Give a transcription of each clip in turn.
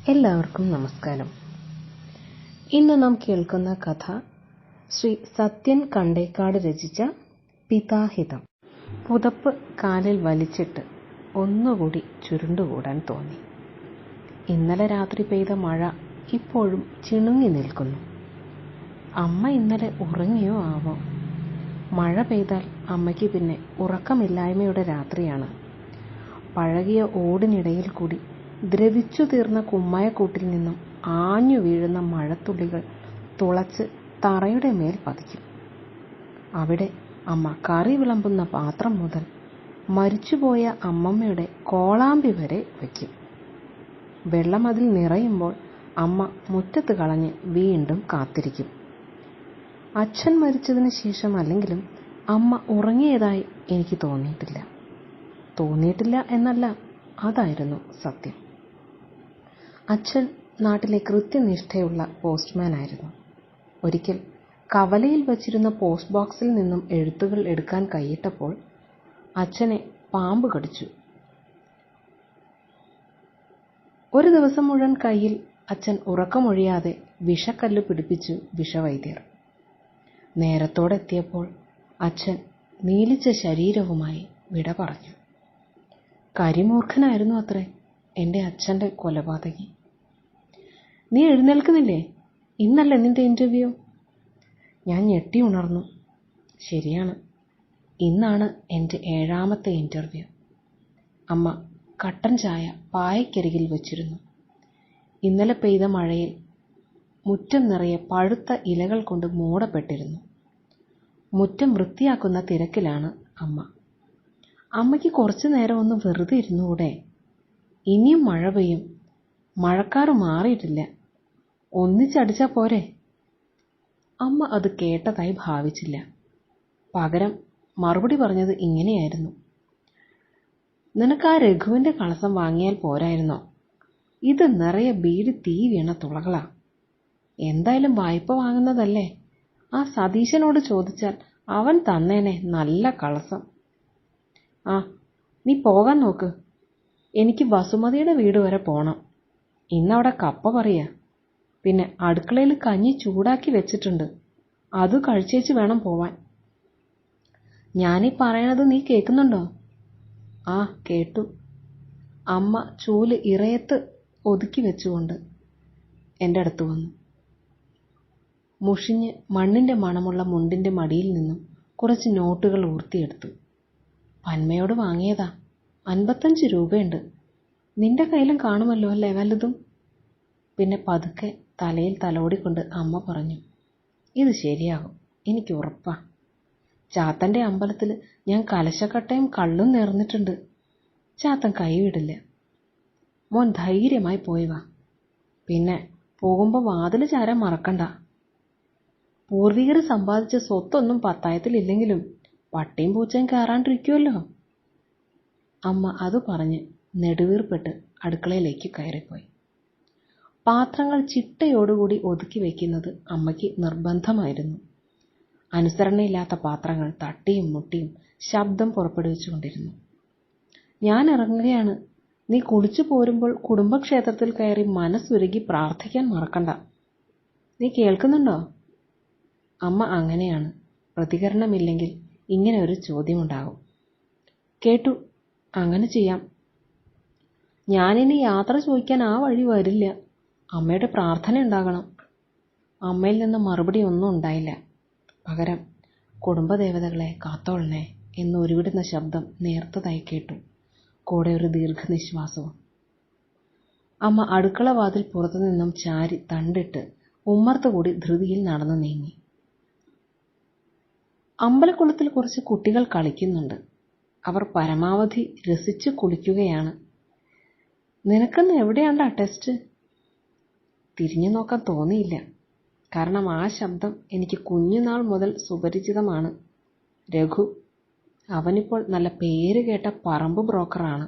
എല്ലാവർക്കും നമസ്കാരം. ഇന്ന് നാം കേൾക്കുന്ന കഥ ശ്രീ സത്യൻ കണ്ടേക്കാട് രചിച്ച പിതാഹിതം. പുതപ്പ് കാലിൽ വലിച്ചിട്ട് ഒന്നുകൂടി ചുരുണ്ടുകൂടാൻ തോന്നി. ഇന്നലെ രാത്രി പെയ്ത മഴ ഇപ്പോഴും ചിണുങ്ങി നിൽക്കുന്നു. അമ്മ ഇന്നലെ ഉറങ്ങിയോ ആവോ? മഴ പെയ്താൽ അമ്മയ്ക്ക് പിന്നെ ഉറക്കമില്ലായ്മയുടെ രാത്രിയാണ്. പഴകിയ ഓടിനിടയിൽ കൂടി ദ്രവിച്ചു തീർന്ന കുമ്മായക്കൂട്ടിൽ നിന്നും ആഞ്ഞു വീഴുന്ന മഴത്തുള്ളികൾ തുളച്ച് തറയുടെ മേൽ പതിക്കും. അവിടെ അമ്മ കറി വിളമ്പുന്ന പാത്രം മുതൽ മരിച്ചുപോയ അമ്മമ്മയുടെ കോളാമ്പി വരെ വയ്ക്കും. വെള്ളം അതിൽ നിറയുമ്പോൾ അമ്മ മുറ്റത്ത് കളഞ്ഞ് വീണ്ടും കാത്തിരിക്കും. അച്ഛൻ മരിച്ചതിന് ശേഷം അല്ലെങ്കിലും അമ്മ ഉറങ്ങിയതായി എനിക്ക് തോന്നിയിട്ടില്ല എന്നല്ല, അതായിരുന്നു സത്യം. അച്ഛൻ നാട്ടിലെ കൃത്യനിഷ്ഠയുള്ള പോസ്റ്റ്മാൻ ആയിരുന്നു. ഒരിക്കൽ കവലയിൽ വച്ചിരുന്ന പോസ്റ്റ് ബോക്സിൽ നിന്നും എഴുത്തുകൾ എടുക്കാൻ കൈയിട്ടപ്പോൾ അച്ഛനെ പാമ്പ് കടിച്ചു. ഒരു ദിവസം മുഴുവൻ കയ്യിൽ അച്ഛൻ ഉറക്കമൊഴിയാതെ വിഷക്കല്ല് പിടിപ്പിച്ചു വിഷവൈദ്യർ. നേരത്തോടെത്തിയപ്പോൾ അച്ഛൻ നീലിച്ച ശരീരവുമായി വിട പറഞ്ഞു. കരിമൂർഖനായിരുന്നു അത്രേ എൻ്റെ അച്ഛൻ്റെ കൊലപാതകി. നീ എഴുന്നേൽക്കുന്നില്ലേ? ഇന്നല്ലേ നിന്റെ ഇൻ്റർവ്യൂ? ഞാൻ ഞെട്ടി ഉണർന്നു. ശരിയാണ്, ഇന്നാണ് എൻ്റെ 7ാമത്തെ ഇൻ്റർവ്യൂ. അമ്മ കട്ടൻ ചായ പായക്കരികിൽ വച്ചിരുന്നു. ഇന്നലെ പെയ്ത മഴയിൽ മുറ്റം നിറയെ പഴുത്ത ഇലകൾ കൊണ്ട് മൂടപ്പെട്ടിരുന്നു. മുറ്റം വൃത്തിയാക്കുന്ന തിരക്കിലാണ് അമ്മ. അമ്മയ്ക്ക് കുറച്ചു നേരം ഒന്ന് വെറുതെ ഇരുന്നുകൂടെ? ഇനിയും മഴ പെയ്യും, മഴക്കാറ് മാറിയിട്ടില്ല, ഒന്നിച്ചടിച്ചാ പോരെ? അമ്മ അത് കേട്ടതായി ഭാവിച്ചില്ല. പകരം മറുപടി പറഞ്ഞത് ഇങ്ങനെയായിരുന്നു: നിനക്ക് ആ രഘുവിൻ്റെ കളസം വാങ്ങിയാൽ പോരായിരുന്നോ? ഇത് നിറയെ ബീഡി തീ വീണ തുളകളാ. എന്തായാലും വായ്പ വാങ്ങുന്നതല്ലേ, ആ സതീശനോട് ചോദിച്ചാൽ അവൻ തന്നേനെ നല്ല കളസം. ആ, നീ പോകാൻ നോക്ക്. എനിക്ക് വസുമതിയുടെ വീട് വരെ പോണം. ഇന്നവിടെ കപ്പ പറയാ. പിന്നെ അടുക്കളയിൽ കഞ്ഞി ചൂടാക്കി വെച്ചിട്ടുണ്ട്, അത് കഴിച്ചേച്ച് വേണം പോവാൻ. ഞാനീ പറയണത് നീ കേൾക്കുന്നുണ്ടോ? ആ, കേട്ടു. അമ്മ ചൂല് ഇറയത്ത് ഒതുക്കി വെച്ചുകൊണ്ട് എൻ്റെ അടുത്ത് വന്നു. മുഷിഞ്ഞ് മണ്ണിൻ്റെ മണമുള്ള മുണ്ടിൻ്റെ മടിയിൽ നിന്നും കുറച്ച് നോട്ടുകൾ ഊർത്തിയെടുത്തു. പന്മയോട് വാങ്ങിയതാ, 55 രൂപയുണ്ട്. നിന്റെ കയ്യിലും കാണുമല്ലോ അല്ലേ വല്ലതും? പിന്നെ പതുക്കെ തലയിൽ തലോടിക്കൊണ്ട് അമ്മ പറഞ്ഞു, ഇത് ശരിയാകും, എനിക്ക് ഉറപ്പാ. ചാത്തൻ്റെ അമ്പലത്തിൽ ഞാൻ കലശക്കട്ടയും കള്ളും നേർന്നിട്ടുണ്ട്. ചാത്തൻ കൈവിടില്ല. മോൻ ധൈര്യമായി പോയി വാ. പിന്നെ പോകുമ്പോൾ വാതിൽ ചാരാൻ മറക്കണ്ട. പൂർവികർ സമ്പാദിച്ച സ്വത്തൊന്നും പത്തായത്തിലില്ലെങ്കിലും പട്ടിയും പൂച്ചയും കയറാണ്ടിരിക്കുമല്ലോ. അമ്മ അത് പറഞ്ഞ് നെടുവീർപ്പെട്ട് അടുക്കളയിലേക്ക് കയറിപ്പോയി. പാത്രങ്ങൾ ചിട്ടയോടുകൂടി ഒതുക്കി വയ്ക്കുന്നത് അമ്മയ്ക്ക് നിർബന്ധമായിരുന്നു. അനുസരണയില്ലാത്ത പാത്രങ്ങൾ തട്ടിയും മുട്ടിയും ശബ്ദം പുറപ്പെടുവിച്ചുകൊണ്ടിരുന്നു. ഞാൻ ഇറങ്ങുകയാണ്. നീ കുളിച്ചു പോരുമ്പോൾ കുടുംബക്ഷേത്രത്തിൽ കയറി മനസ്സുരുകി പ്രാർത്ഥിക്കാൻ മറക്കണ്ട. നീ കേൾക്കുന്നുണ്ടോ? അമ്മ അങ്ങനെയാണ്. പ്രതികരണമില്ലെങ്കിൽ ഇങ്ങനെ ഒരു ചോദ്യമുണ്ടാകും. കേട്ടു, അങ്ങനെ ചെയ്യാം. ഞാനിനി യാത്ര ചോദിക്കാൻ ആ വഴി വരില്ല. അമ്മയുടെ പ്രാർത്ഥന ഉണ്ടാകണം. അമ്മയിൽ നിന്ന് മറുപടി ഒന്നും ഉണ്ടായില്ല. പകരം കുടുംബദേവതകളെ കാത്തോളണേ എന്ന് ഉരുവിടുന്ന ശബ്ദം നേർത്തതായി കേട്ടു. കൂടെ ഒരു ദീർഘനിശ്വാസവും. അമ്മ അടുക്കള വാതിൽ പുറത്തു നിന്നും ചാരി തണ്ടിട്ട് ഉമ്മർത്തുകൂടി ധൃതിയിൽ നടന്നു നീങ്ങി. അമ്പലക്കുളത്തിൽ കുറച്ച് കുട്ടികൾ കളിക്കുന്നുണ്ട്. അവർ പരമാവധി രസിച്ച് കുളിക്കുകയാണ്. നിനക്കെന്ന് എവിടെയാണ്ടാ ടെസ്റ്റ്? തിരിഞ്ഞു നോക്കാൻ തോന്നിയില്ല. കാരണം ആ ശബ്ദം എനിക്ക് കുഞ്ഞുനാൾ മുതൽ സുപരിചിതമാണ്. രഘു. അവനിപ്പോൾ നല്ല പേര് കേട്ട പറമ്പ് ബ്രോക്കറാണ്.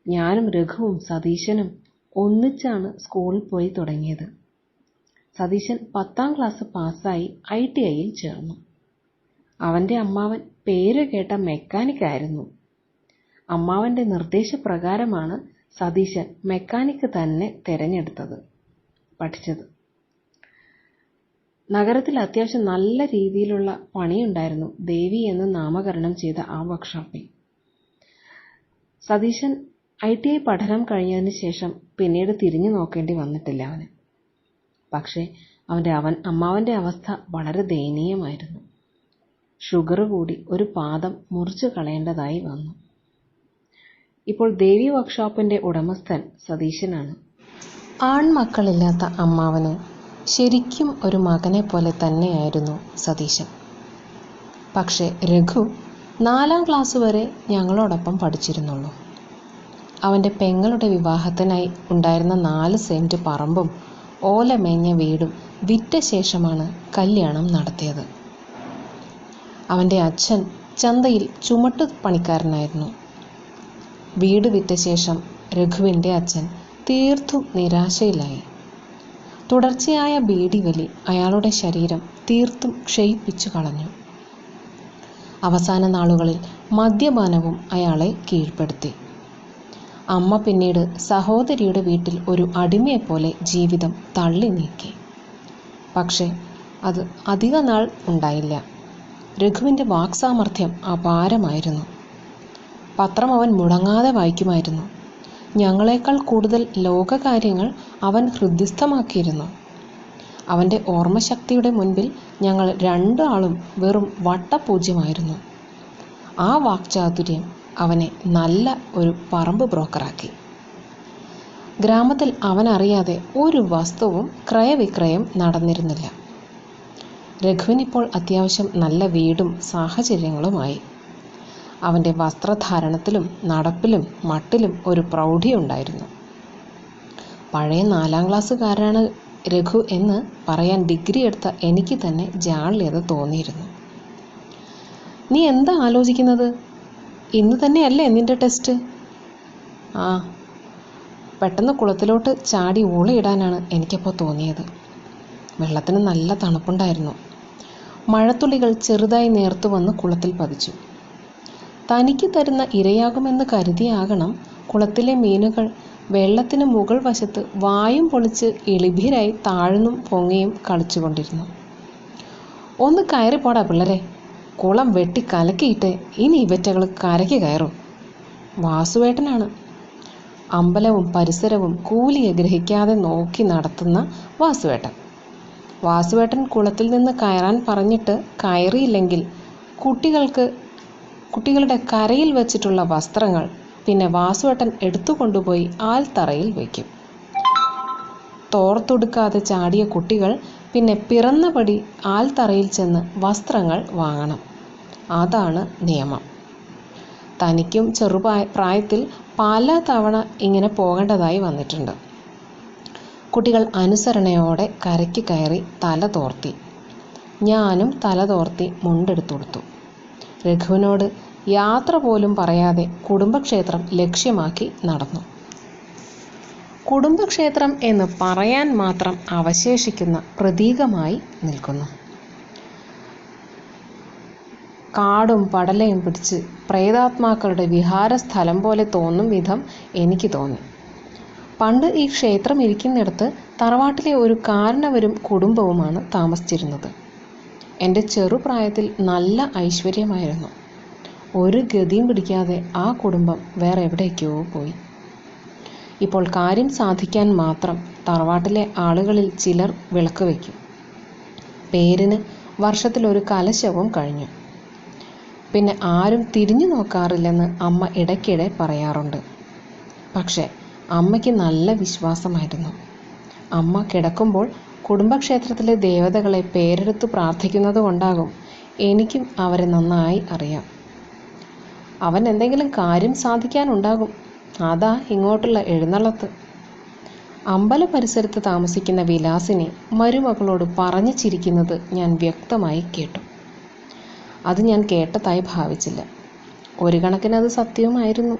ഞാനും രഘുവും സതീശനും ഒന്നിച്ചാണ് സ്കൂളിൽ പോയി തുടങ്ങിയത്. സതീശൻ 10ാം ക്ലാസ് പാസ്സായി ITIയിൽ ചേർന്നു. അവൻ്റെ അമ്മാവൻ പേര് കേട്ട മെക്കാനിക്കായിരുന്നു. അമ്മാവൻ്റെ നിർദ്ദേശപ്രകാരമാണ് സതീശൻ മെക്കാനിക്ക് തന്നെ പഠിച്ചത്. നഗരത്തിൽ അത്യാവശ്യം നല്ല രീതിയിലുള്ള പണിയുണ്ടായിരുന്നു ദേവി എന്ന് നാമകരണം ചെയ്ത ആ വർക്ക്ഷോപ്പിൽ. സതീശൻ ITI പഠനം കഴിഞ്ഞതിന് ശേഷം പിന്നീട് തിരിഞ്ഞു നോക്കേണ്ടി വന്നിട്ടില്ല അവന്. പക്ഷേ അമ്മാവന്റെ അവസ്ഥ വളരെ ദയനീയമായിരുന്നു. ഷുഗർ കൂടി ഒരു പാദം മുറിച്ചു കളയേണ്ടതായി വന്നു. ഇപ്പോൾ ദേവി വർക്ക്ഷോപ്പിന്റെ ഉടമസ്ഥൻ സതീശനാണ്. ആൺമക്കളില്ലാത്ത അമ്മാവന് ശരിക്കും ഒരു മകനെ പോലെ തന്നെയായിരുന്നു സതീശൻ. പക്ഷേ രഘു 4ാം ക്ലാസ് വരെ ഞങ്ങളോടൊപ്പം പഠിച്ചിരുന്നുള്ളൂ. അവൻ്റെ പെങ്ങളുടെ വിവാഹത്തിനായി ഉണ്ടായിരുന്ന 4 സെന്റ് പറമ്പും ഓലമേഞ്ഞ വീടും വിറ്റ ശേഷമാണ് കല്യാണം നടത്തിയത്. അവൻ്റെ അച്ഛൻ ചന്തയിൽ ചുമട്ടു പണിക്കാരനായിരുന്നു. വീട് വിറ്റ ശേഷം രഘുവിൻ്റെ അച്ഛൻ തീർത്തും നിരാശയിലായി. തുടർച്ചയായ ബീഡിവലി അയാളുടെ ശരീരം തീർത്തും ക്ഷയിപ്പിച്ചു കളഞ്ഞു. അവസാന നാളുകളിൽ മദ്യപാനവും അയാളെ കീഴ്പ്പെടുത്തി. അമ്മ പിന്നീട് സഹോദരിയുടെ വീട്ടിൽ ഒരു അടിമയെപ്പോലെ ജീവിതം തള്ളി നീക്കി. പക്ഷേ അത് അധിക നാൾ ഉണ്ടായില്ല. രഘുവിൻ്റെ വാക്സാമർഥ്യം അപാരമായിരുന്നു. പത്രം അവൻ മുടങ്ങാതെ വായിക്കുമായിരുന്നു. ഞങ്ങളെക്കാൾ കൂടുതൽ ലോകകാര്യങ്ങൾ അവൻ ഹൃദ്യസ്ഥമാക്കിയിരുന്നു. അവൻ്റെ ഓർമ്മശക്തിയുടെ മുൻപിൽ ഞങ്ങൾ 2 ആളും വെറും വട്ടപൂജ്യമായിരുന്നു. ആ വാക്ചാതുര്യം അവനെ നല്ല ഒരു പറമ്പ് ബ്രോക്കറാക്കി. ഗ്രാമത്തിൽ അവനറിയാതെ ഒരു വസ്തുവും ക്രയവിക്രയം നടന്നിരുന്നില്ല. രഘുവിനിപ്പോൾ അത്യാവശ്യം നല്ല വീടും സാഹചര്യങ്ങളുമായി. അവൻ്റെ വസ്ത്രധാരണത്തിലും നടപ്പിലും മട്ടിലും ഒരു പ്രൗഢിയുണ്ടായിരുന്നു. പഴയ 4ാം ക്ലാസ്സുകാരനാണ് രഘു എന്ന് പറയാൻ ഡിഗ്രി എടുത്ത എനിക്ക് തന്നെ ജാള്യത തോന്നിയിരുന്നു. നീ എന്താ ആലോചിക്കുന്നത്? ഇന്ന് തന്നെയല്ലേ നിന്റെ ടെസ്റ്റ്? ആ, പെട്ടെന്ന് കുളത്തിലോട്ട് ചാടി ഊളയിടാനാണ് എനിക്കപ്പോൾ തോന്നിയത്. വെള്ളത്തിന് നല്ല തണുപ്പുണ്ടായിരുന്നു. മഴത്തുള്ളികൾ ചെറുതായി നേർത്തു വന്ന് കുളത്തിൽ പതിച്ചു. തനിക്ക് തരുന്ന ഇരയാകുമെന്ന് കരുതിയാകണം കുളത്തിലെ മീനുകൾ വെള്ളത്തിന് മുകൾ വശത്ത് വായും പൊളിച്ച് എളിഭീരായി താഴ്ന്നും പൊങ്ങിയും കളിച്ചുകൊണ്ടിരുന്നു. ഒന്ന് കയറിപ്പോടാ പിള്ളരെ, കുളം വെട്ടി കലക്കിയിട്ട് ഇനി ഇവറ്റകൾ കരയ്ക്ക് കയറും. വാസുവേട്ടനാണ്. അമ്പലവും പരിസരവും കൂലിയെ ഗ്രഹിക്കാതെ നോക്കി നടത്തുന്ന വാസുവേട്ടൻ കുളത്തിൽ നിന്ന് കയറാൻ പറഞ്ഞിട്ട് കയറിയില്ലെങ്കിൽ കുട്ടികളുടെ കരയിൽ വെച്ചിട്ടുള്ള വസ്ത്രങ്ങൾ പിന്നെ വാസുവേട്ടൻ എടുത്തുകൊണ്ടുപോയി ആൽത്തറയിൽ വയ്ക്കും. തോർത്തൊടുക്കാതെ ചാടിയ കുട്ടികൾ പിന്നെ പിറന്നപടി ആൽത്തറയിൽ ചെന്ന് വസ്ത്രങ്ങൾ വാങ്ങണം. അതാണ് നിയമം. തനിക്കും പ്രായത്തിൽ പല തവണ ഇങ്ങനെ പോകേണ്ടതായി വന്നിട്ടുണ്ട്. കുട്ടികൾ അനുസരണയോടെ കരയ്ക്ക് കയറി തല തോർത്തി. ഞാനും തല തോർത്തി മുണ്ടെടുത്തു കൊടുത്തു. രഘുവിനോട് യാത്ര പോലും പറയാതെ കുടുംബക്ഷേത്രം ലക്ഷ്യമാക്കി നടന്നു. കുടുംബക്ഷേത്രം എന്ന് പറയാൻ മാത്രം അവശേഷിക്കുന്ന പ്രതീകമായി നിൽക്കുന്നു. കാടും പടലയും പിടിച്ച് പ്രേതാത്മാക്കളുടെ വിഹാരസ്ഥലം പോലെ തോന്നും വിധം എനിക്ക് തോന്നി. പണ്ട് ഈ ക്ഷേത്രം ഇരിക്കുന്നിടത്ത് തറവാട്ടിലെ ഒരു കാരണവരും കുടുംബവുമാണ് താമസിച്ചിരുന്നത്. എൻ്റെ ചെറുപ്രായത്തിൽ നല്ല ഐശ്വര്യമായിരുന്നു. ഒരു ഗതിയും പിടിക്കാതെ ആ കുടുംബം വേറെ എവിടേക്കോ പോയി. ഇപ്പോൾ കാര്യം സാധിക്കാൻ മാത്രം തറവാട്ടിലെ ആളുകളിൽ ചിലർ വിളക്ക് വയ്ക്കും. പേരിന് വർഷത്തിലൊരു കലശവും കഴിഞ്ഞു. പിന്നെ ആരും തിരിഞ്ഞു നോക്കാറില്ലെന്ന് അമ്മ ഇടയ്ക്കിടെ പറയാറുണ്ട്. പക്ഷേ അമ്മയ്ക്ക് നല്ല വിശ്വാസമായിരുന്നു. അമ്മ കിടക്കുമ്പോൾ കുടുംബക്ഷേത്രത്തിലെ ദേവതകളെ പേരെടുത്ത് പ്രാർത്ഥിക്കുന്നത് കൊണ്ടാകും എനിക്കും അവരെ നന്നായി അറിയാം. അവൻ എന്തെങ്കിലും കാര്യം സാധിക്കാനുണ്ടാകും. അതാ ഇങ്ങോട്ടുള്ള എഴുന്നള്ളത്ത്. അമ്പല പരിസരത്ത് താമസിക്കുന്ന വിലാസിനി മരുമകളോട് പറഞ്ഞു ചിരിക്കുന്നത് ഞാൻ വ്യക്തമായി കേട്ടു. അത് ഞാൻ കേട്ടതായി ഭാവിച്ചില്ല. ഒരു കണക്കിന് അത് സത്യവുമായിരുന്നു.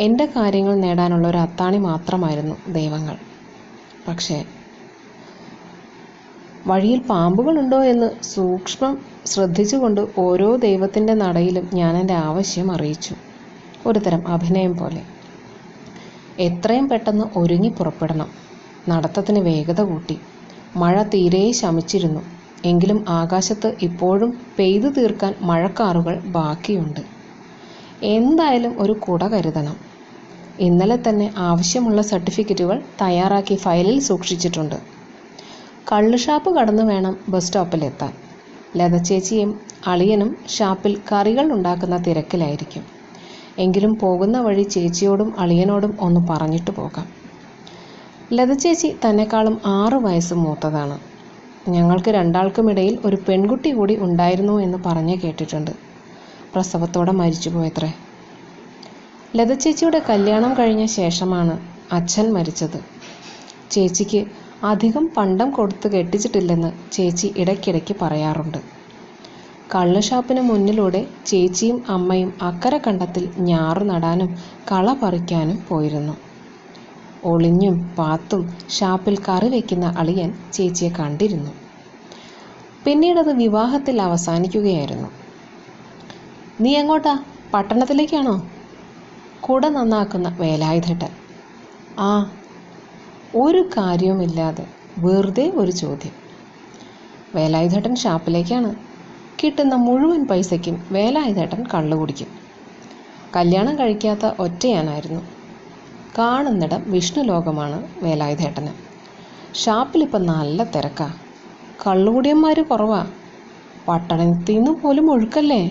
എൻ്റെ കാര്യങ്ങൾ നേടാനുള്ള ഒരു അത്താണി മാത്രമായിരുന്നു ദൈവങ്ങൾ. പക്ഷേ വഴിയിൽ പാമ്പുകളുണ്ടോ എന്ന് സൂക്ഷ്മം ശ്രദ്ധിച്ചുകൊണ്ട് ഓരോ ദൈവത്തിൻ്റെ നടയിലും ഞാൻ എൻ്റെ ആവശ്യം അറിയിച്ചു. ഒരു തരം അഭിനയം പോലെ. എത്രയും പെട്ടെന്ന് ഒരുങ്ങി പുറപ്പെടണം. നടത്തത്തിന് വേഗത കൂട്ടി. മഴ തീരെ ശമിച്ചിരുന്നു. എങ്കിലും ആകാശത്ത് ഇപ്പോഴും പെയ്തു തീർക്കാൻ മഴക്കാറുകൾ ബാക്കിയുണ്ട്. എന്തായാലും ഒരു കുട കരുതണം. ഇന്നലെ തന്നെ ആവശ്യമുള്ള സർട്ടിഫിക്കറ്റുകൾ തയ്യാറാക്കി ഫയലിൽ സൂക്ഷിച്ചിട്ടുണ്ട്. കള്ളുഷാപ്പ് കടന്നു വേണം ബസ് സ്റ്റോപ്പിലെത്താൻ. ലത ചേച്ചിയും അളിയനും ഷാപ്പിൽ കറികൾ ഉണ്ടാക്കുന്ന തിരക്കിലായിരിക്കും. എങ്കിലും പോകുന്ന വഴി ചേച്ചിയോടും അളിയനോടും ഒന്ന് പറഞ്ഞിട്ട് പോകാം. ലത ചേച്ചി തന്നെക്കാളും 6 വയസ്സ് മൂത്തതാണ്. ഞങ്ങൾക്ക് രണ്ടാൾക്കുമിടയിൽ ഒരു പെൺകുട്ടി കൂടി ഉണ്ടായിരുന്നു എന്ന് പറഞ്ഞു കേട്ടിട്ടുണ്ട്. പ്രസവത്തോടെ മരിച്ചുപോയത്രേ. ലത ചേച്ചിയുടെ കല്യാണം കഴിഞ്ഞ ശേഷമാണ് അച്ഛൻ മരിച്ചത്. ചേച്ചിക്ക് അധികം പണ്ടം കൊടുത്ത് കെട്ടിച്ചിട്ടില്ലെന്ന് ചേച്ചി ഇടയ്ക്കിടയ്ക്ക് പറയാറുണ്ട്. കള്ളുഷാപ്പിന് മുന്നിലൂടെ ചേച്ചിയും അമ്മയും അക്കരെ കണ്ടത്തിൽ ഞാറു നടാനും കള പറിക്കാനും പോയിരുന്നു. ഒളിഞ്ഞും പാത്തും ഷാപ്പിൽ കറി വയ്ക്കുന്ന അളിയൻ ചേച്ചിയെ കണ്ടിരുന്നു. പിന്നീടത് വിവാഹത്തിൽ അവസാനിക്കുകയായിരുന്നു. നീ എങ്ങോട്ടാ? പട്ടണത്തിലേക്കാണോ? കുട നന്നാക്കുന്ന വേലായുധേട്ടൻ. ആ, ഒരു കാര്യവുമില്ലാതെ വെറുതെ ഒരു ചോദ്യം. വേലായുധേട്ടൻ ഷാപ്പിലേക്കാണ്. കിട്ടുന്ന മുഴുവൻ പൈസയ്ക്കും വേലായുധേട്ടൻ കള്ളു കുടിക്കും. കല്യാണം കഴിക്കാത്ത ഒറ്റയാനായിരുന്നു. കാണുന്നിടം വിഷ്ണു ലോകമാണ് വേലായുധേട്ടന്. ഷാപ്പിലിപ്പം നല്ല തിരക്കാ. കള്ളുകുടിയന്മാർ കുറവാ. പട്ടണത്തിൽ നിന്ന് പോലും ഒഴുക്കല്ലേ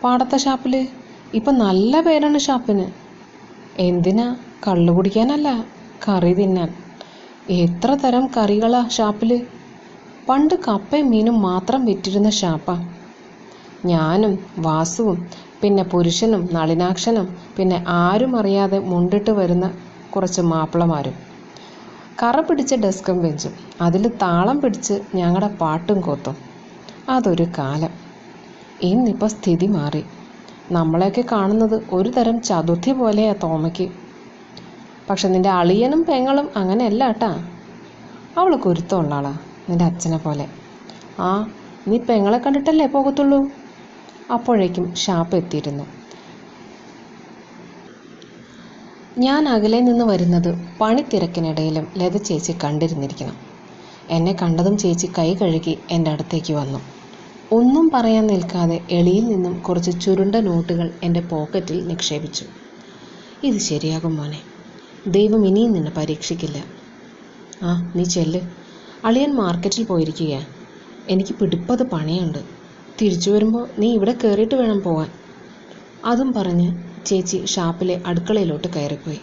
പാടത്തെ ഷാപ്പിൽ. ഇപ്പം നല്ല പേരാണ് ഷാപ്പിന്. എന്തിനാ? കള്ളു കുടിക്കാനല്ല, കറി തിന്നാൻ. എത്ര തരം കറികളാ ഷാപ്പിൽ. പണ്ട് കപ്പയും മീനും മാത്രം വിറ്റിരുന്ന ഷാപ്പാ. ഞാനും വാസുവും പിന്നെ പുരുഷനും നളിനാക്ഷനും പിന്നെ ആരും അറിയാതെ മുണ്ടിട്ട് വരുന്ന കുറച്ച് മാപ്പിളമാരും. കറ പിടിച്ച ഡെസ്കും ബെഞ്ചും. അതിൽ താളം പിടിച്ച് ഞങ്ങളുടെ പാട്ടും കോത്തും. അതൊരു കാലം. ഇന്നിപ്പോൾ സ്ഥിതി മാറി. നമ്മളെയൊക്കെ കാണുന്നത് ഒരു തരം ചതുർത്ഥി പോലെയാ തോമയ്ക്ക്. പക്ഷെ നിൻ്റെ അളിയനും പെങ്ങളും അങ്ങനെയല്ല കേട്ടാ. അവൾ കുരുത്തമുള്ള ആളാ, നിൻ്റെ അച്ഛനെ പോലെ. ആ, നീ പെങ്ങളെ കണ്ടിട്ടല്ലേ പോകത്തുള്ളൂ. അപ്പോഴേക്കും ഷാപ്പ് എത്തിയിരുന്നു. ഞാൻ അകലെ നിന്ന് വരുന്നത് പണിത്തിരക്കിനിടയിലും ലത ചേച്ചി കണ്ടിരുന്നിരിക്കണം. എന്നെ കണ്ടതും ചേച്ചി കൈ കഴുകി എൻ്റെ അടുത്തേക്ക് വന്നു. ഒന്നും പറയാൻ നിൽക്കാതെ എളിയിൽ നിന്നും കുറച്ച് ചുരുണ്ട നോട്ടുകൾ എൻ്റെ പോക്കറ്റിൽ നിക്ഷേപിച്ചു. ഇത് ശരിയാകും മോനെ. ദൈവം ഇനിയും നിന്നെ പരീക്ഷിക്കില്ല. ആ, നീ ചെല്ല്. അളിയൻ മാർക്കറ്റിൽ പോയിരിക്കുകയാണ്. എനിക്ക് പിടിപ്പത് പണിയുണ്ട്. തിരിച്ചു വരുമ്പോൾ നീ ഇവിടെ കയറിയിട്ട് വേണം പോകാൻ. അതും പറഞ്ഞ് ചേച്ചി ഷാപ്പിലെ അടുക്കളയിലോട്ട് കയറിപ്പോയി.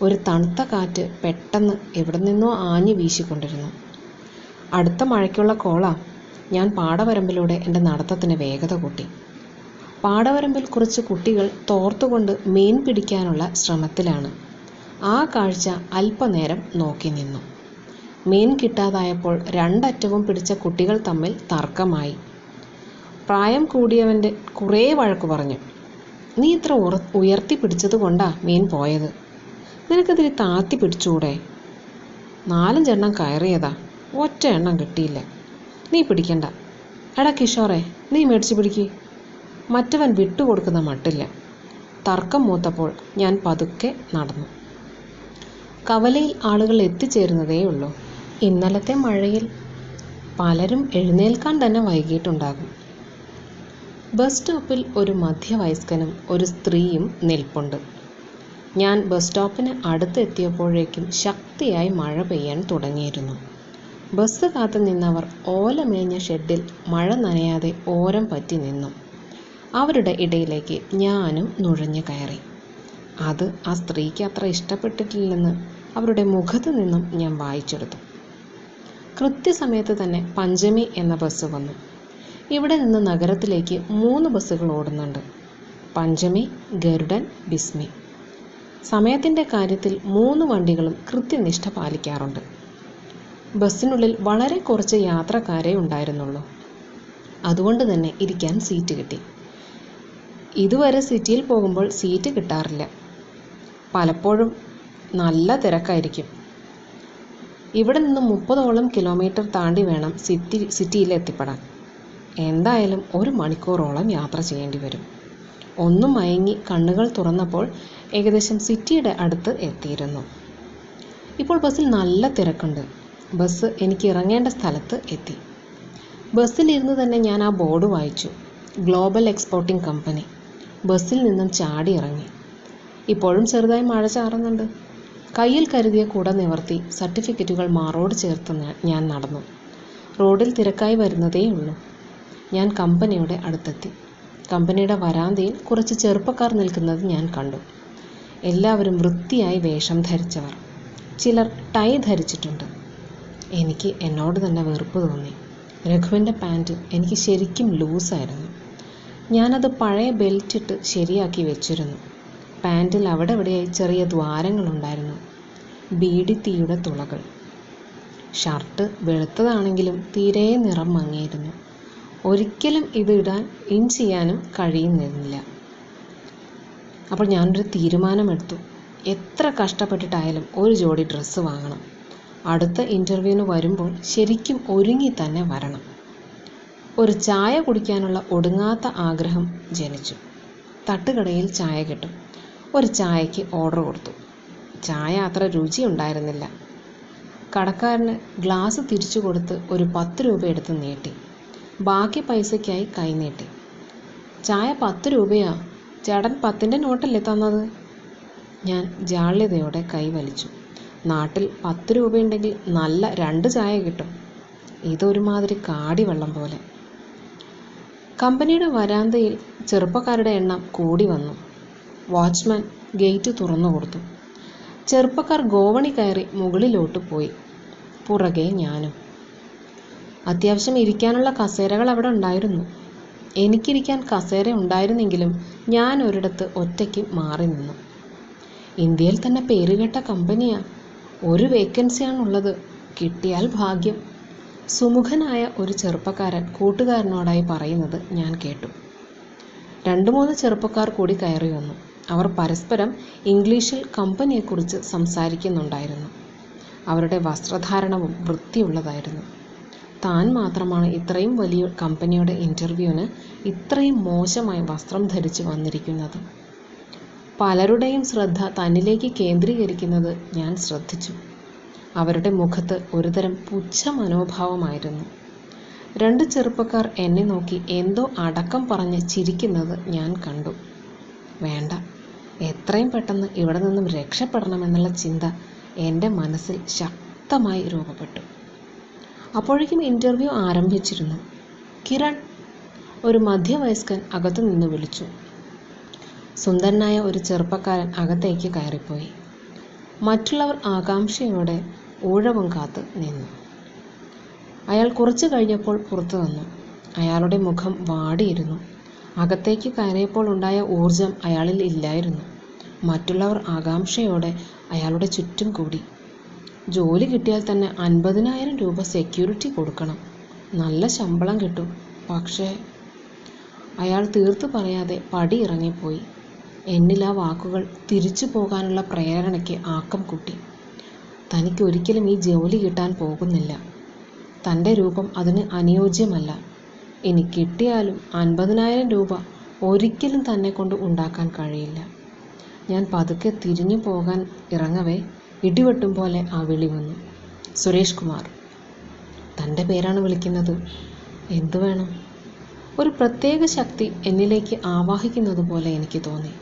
ഒരു തണുത്ത കാറ്റ് പെട്ടെന്ന് എവിടെ നിന്നോ ആഞ്ഞു വീശിക്കൊണ്ടിരുന്നു. അടുത്ത മഴയ്ക്കുള്ള കോളാ. ഞാൻ പാടവരമ്പിലൂടെ എൻ്റെ നടത്തത്തിന് വേഗത കൂട്ടി. പാടവരമ്പിൽ കുറച്ച് കുട്ടികൾ തോർത്തുകൊണ്ട് മീൻ പിടിക്കാനുള്ള ശ്രമത്തിലാണ്. ആ കാഴ്ച അല്പനേരം നോക്കി നിന്നു. മീൻ കിട്ടാതായപ്പോൾ രണ്ടറ്റവും പിടിച്ച കുട്ടികൾ തമ്മിൽ തർക്കമായി. പ്രായം കൂടിയവൻ്റെ കുറേ വഴക്കു പറഞ്ഞു. നീ ഇത്ര ഉയർത്തി പിടിച്ചത് കൊണ്ടാ മീൻ പോയത്. നിനക്കതിരി താത്തി പിടിച്ചുകൂടെ? 4-5 എണ്ണം കയറിയതാ, ഒറ്റ എണ്ണം കിട്ടിയില്ല. നീ പിടിക്കണ്ട. എടാ കിഷോറെ, നീ മേടിച്ച് പിടിക്ക്. മറ്റവൻ വിട്ടുകൊടുക്കുന്ന മട്ടില്ല. തർക്കം മൂത്തപ്പോൾ ഞാൻ പതുക്കെ നടന്നു. കവലയിൽ ആളുകൾ എത്തിച്ചേരുന്നതേയുള്ളൂ. ഇന്നലത്തെ മഴയിൽ പലരും എഴുന്നേൽക്കാൻ തന്നെ വൈകിട്ടുണ്ടാകും. ബസ് സ്റ്റോപ്പിൽ ഒരു മധ്യവയസ്കനും ഒരു സ്ത്രീയും നിൽപ്പുണ്ട്. ഞാൻ ബസ് സ്റ്റോപ്പിന് അടുത്തെത്തിയപ്പോഴേക്കും ശക്തിയായി മഴ പെയ്യാൻ തുടങ്ങിയിരുന്നു. ബസ് കാത്തു നിന്നവർ ഓലമേഞ്ഞ ഷെഡിൽ മഴ നനയാതെ ഓരം പറ്റി നിന്നു. അവരുടെ ഇടയിലേക്ക് ഞാനും നുഴഞ്ഞു കയറി. അത് ആ സ്ത്രീക്ക് അത്ര ഇഷ്ടപ്പെട്ടിട്ടില്ലെന്ന് അവരുടെ മുഖത്ത് നിന്നും ഞാൻ വായിച്ചെടുത്തു. കൃത്യസമയത്ത് തന്നെ പഞ്ചമി എന്ന ബസ് വന്നു. ഇവിടെ നിന്ന് നഗരത്തിലേക്ക് 3 ബസ്സുകൾ ഓടുന്നുണ്ട്. പഞ്ചമി, ഗരുഡൻ, ബിസ്മി. സമയത്തിൻ്റെ കാര്യത്തിൽ 3 വണ്ടികളും കൃത്യനിഷ്ഠ പാലിക്കാറുണ്ട്. ബസ്സിനുള്ളിൽ വളരെ കുറച്ച് യാത്രക്കാരേ ഉണ്ടായിരുന്നുള്ളൂ. അതുകൊണ്ട് തന്നെ ഇരിക്കാൻ സീറ്റ് കിട്ടി. ഇതുവരെ സിറ്റിയിൽ പോകുമ്പോൾ സീറ്റ് കിട്ടാറില്ല. പലപ്പോഴും നല്ല തിരക്കായിരിക്കും. ഇവിടെ നിന്ന് 30ഓളം കിലോമീറ്റർ താണ്ടി വേണം സിറ്റിയിൽ എത്തിപ്പെടാൻ. എന്തായാലും 1 മണിക്കൂറോളം യാത്ര ചെയ്യേണ്ടി വരും. ഒന്നും മയങ്ങി കണ്ണുകൾ തുറന്നപ്പോൾ ഏകദേശം സിറ്റിയുടെ അടുത്ത് എത്തിയിരുന്നു. ഇപ്പോൾ ബസ്സിൽ നല്ല തിരക്കുണ്ട്. ബസ് എനിക്ക് ഇറങ്ങേണ്ട സ്ഥലത്ത് എത്തി. ബസ്സിലിരുന്ന് തന്നെ ഞാൻ ആ ബോർഡ് വായിച്ചു. Global exporting company. ബസ്സിൽ നിന്നും ചാടി ഇറങ്ങി. ഇപ്പോഴും ചെറുതായി മഴ ചാറുന്നുണ്ട്. കയ്യിൽ കരുതിയ കുട നിവർത്തി സർട്ടിഫിക്കറ്റുകൾ മാറോട് ചേർത്ത് ഞാൻ നടന്നു. റോഡിൽ തിരക്കായി വരുന്നതേയുള്ളൂ. ഞാൻ കമ്പനിയുടെ അടുത്തെത്തി. കമ്പനിയുടെ വരാന്തയിൽ കുറച്ച് ചെറുപ്പക്കാർ നിൽക്കുന്നത് ഞാൻ കണ്ടു. എല്ലാവരും വൃത്തിയായി വേഷം ധരിച്ചവർ. ചിലർ ടൈ ധരിച്ചിട്ടുണ്ട്. എനിക്ക് എന്നോട് തന്നെ വെറുപ്പ് തോന്നി. രഘുവിൻ്റെ പാൻറ്റ് എനിക്ക് ശരിക്കും ലൂസായിരുന്നു. ഞാനത് പഴയ ബെൽറ്റിട്ട് ശരിയാക്കി വെച്ചിരുന്നു. പാൻറ്റിൽ അവിടെ ഇവിടെയായി ചെറിയ ദ്വാരങ്ങളുണ്ടായിരുന്നു. ബീഡിത്തീയുടെ തുളകൾ. ഷർട്ട് വെളുത്തതാണെങ്കിലും തീരെ നിറം മങ്ങിയിരുന്നു. ഒരിക്കലും ഇത് ഇൻ ചെയ്യാനും കഴിയുന്നില്ല. അപ്പോൾ ഞാനൊരു തീരുമാനമെടുത്തു. എത്ര കഷ്ടപ്പെട്ടിട്ടായാലും ഒരു ജോഡി ഡ്രസ്സ് വാങ്ങണം. അടുത്ത ഇൻ്റർവ്യൂവിന് വരുമ്പോൾ ശരിക്കും ഒരുങ്ങി തന്നെ വരണം. ഒരു ചായ കുടിക്കാനുള്ള ഒടുങ്ങാത്ത ആഗ്രഹം ജനിച്ചു. തട്ടുകടയിൽ ചായ കിട്ടും. ഒരു ചായയ്ക്ക് ഓർഡർ കൊടുത്തു. ചായ അത്ര രുചിയുണ്ടായിരുന്നില്ല. കടക്കാരന് ഗ്ലാസ് തിരിച്ചു കൊടുത്ത് ഒരു 10 രൂപ എടുത്ത് നീട്ടി. ബാക്കി പൈസയ്ക്കായി കൈനീട്ടി. ചായ 10 രൂപയാ, ചേട്ടൻ 10ൻ്റെ നോട്ടല്ലേ തന്നത്? ഞാൻ ജാള്യതയോടെ കൈവലിച്ചു. നാട്ടിൽ 10 രൂപയുണ്ടെങ്കിൽ നല്ല 2 ചായ കിട്ടും. ഇതൊരുമാതിരി കാടിവെള്ളം പോലെ. കമ്പനിയുടെ വരാന്തയിൽ ചെറുപ്പക്കാരുടെ എണ്ണം കൂടി വന്നു. വാച്ച്മാൻ ഗേറ്റ് തുറന്നു കൊടുത്തു. ചെറുപ്പക്കാർ ഗോവണി കയറി മുകളിലോട്ട് പോയി. പുറകെ ഞാനും. അത്യാവശ്യം ഇരിക്കാനുള്ള കസേരകൾ അവിടെ ഉണ്ടായിരുന്നു. എനിക്കിരിക്കാൻ കസേര ഉണ്ടായിരുന്നെങ്കിലും ഞാൻ ഒരിടത്ത് ഒറ്റയ്ക്ക് മാറി നിന്നു. ഇന്ത്യയിൽ തന്നെ പേരുകേട്ട കമ്പനിയാണ്. ഒരു വേക്കൻസിയാണുള്ളത്. കിട്ടിയാൽ ഭാഗ്യം. സുമുഖനായ ഒരു ചെറുപ്പക്കാരൻ കൂട്ടുകാരനോടായി പറയുന്നത് ഞാൻ കേട്ടു. 2-3 ചെറുപ്പക്കാർ കൂടി കയറി വന്നു. അവർ പരസ്പരം ഇംഗ്ലീഷിൽ കമ്പനിയെക്കുറിച്ച് സംസാരിക്കുന്നുണ്ടായിരുന്നു. അവരുടെ വസ്ത്രധാരണവും വൃത്തിയുള്ളതായിരുന്നു. താൻ മാത്രമാണ് ഇത്രയും വലിയ കമ്പനിയുടെ ഇൻ്റർവ്യൂവിന് ഇത്രയും മോശമായി വസ്ത്രം ധരിച്ച് വന്നിരിക്കുന്നത്. പലരുടെയും ശ്രദ്ധ തന്നിലേക്ക് കേന്ദ്രീകരിക്കുന്നത് ഞാൻ ശ്രദ്ധിച്ചു. അവരുടെ മുഖത്ത് ഒരുതരം പുച്ഛ മനോഭാവമായിരുന്നു. 2 ചെറുപ്പക്കാർ എന്നെ നോക്കി എന്തോ അടക്കം പറഞ്ഞ് ചിരിക്കുന്നത് ഞാൻ കണ്ടു. വേണ്ട, എത്രയും പെട്ടെന്ന് ഇവിടെ നിന്നും രക്ഷപ്പെടണമെന്നുള്ള ചിന്ത എൻ്റെ മനസ്സിൽ ശക്തമായി രൂപപ്പെട്ടു. അപ്പോഴേക്കും ഇൻ്റർവ്യൂ ആരംഭിച്ചിരുന്നു. കിരൺ, ഒരു മധ്യവയസ്കൻ അകത്തു നിന്ന് വിളിച്ചു. സുന്ദരനായ ഒരു ചെറുപ്പക്കാരൻ അകത്തേക്ക് കയറിപ്പോയി. മറ്റുള്ളവർ ആകാംക്ഷയോടെ ഊഴവും കാത്ത് നിന്നു. അയാൾ കുറച്ചു കഴിഞ്ഞപ്പോൾ പുറത്തു വന്നു. അയാളുടെ മുഖം വാടിയിരുന്നു. അകത്തേക്ക് കയറിയപ്പോൾ ഉണ്ടായ ഊർജം അയാളിൽ ഇല്ലായിരുന്നു. മറ്റുള്ളവർ ആകാംക്ഷയോടെ അയാളുടെ ചുറ്റും കൂടി. ജോലി കിട്ടിയാൽ തന്നെ 50,000 രൂപ സെക്യൂരിറ്റി കൊടുക്കണം. നല്ല ശമ്പളം കിട്ടും. പക്ഷേ അയാൾ തീർത്തു പറയാതെ പടി ഇറങ്ങിപ്പോയി. എന്നിൽ ആ വാക്കുകൾ തിരിച്ചു പോകാനുള്ള പ്രേരണയ്ക്ക് ആക്കം കൂട്ടി. തനിക്ക് ഒരിക്കലും ഈ ജോലി കിട്ടാൻ പോകുന്നില്ല. തൻ്റെ രൂപം അതിന് അനുയോജ്യമല്ല. ഇനി കിട്ടിയാലും 50,000 രൂപ ഒരിക്കലും തന്നെ കൊണ്ട് ഉണ്ടാക്കാൻ കഴിയില്ല. ഞാൻ പതുക്കെ തിരിഞ്ഞു പോകാൻ ഇറങ്ങവേ ഇടിവെട്ടും പോലെ ആ വിളി വന്നു. സുരേഷ് കുമാർ. തൻ്റെ പേരാണ് വിളിക്കുന്നത്. എന്തു വേണം? ഒരു പ്രത്യേക ശക്തി എന്നിലേക്ക് ആവാഹിക്കുന്നത് പോലെ എനിക്ക് തോന്നി.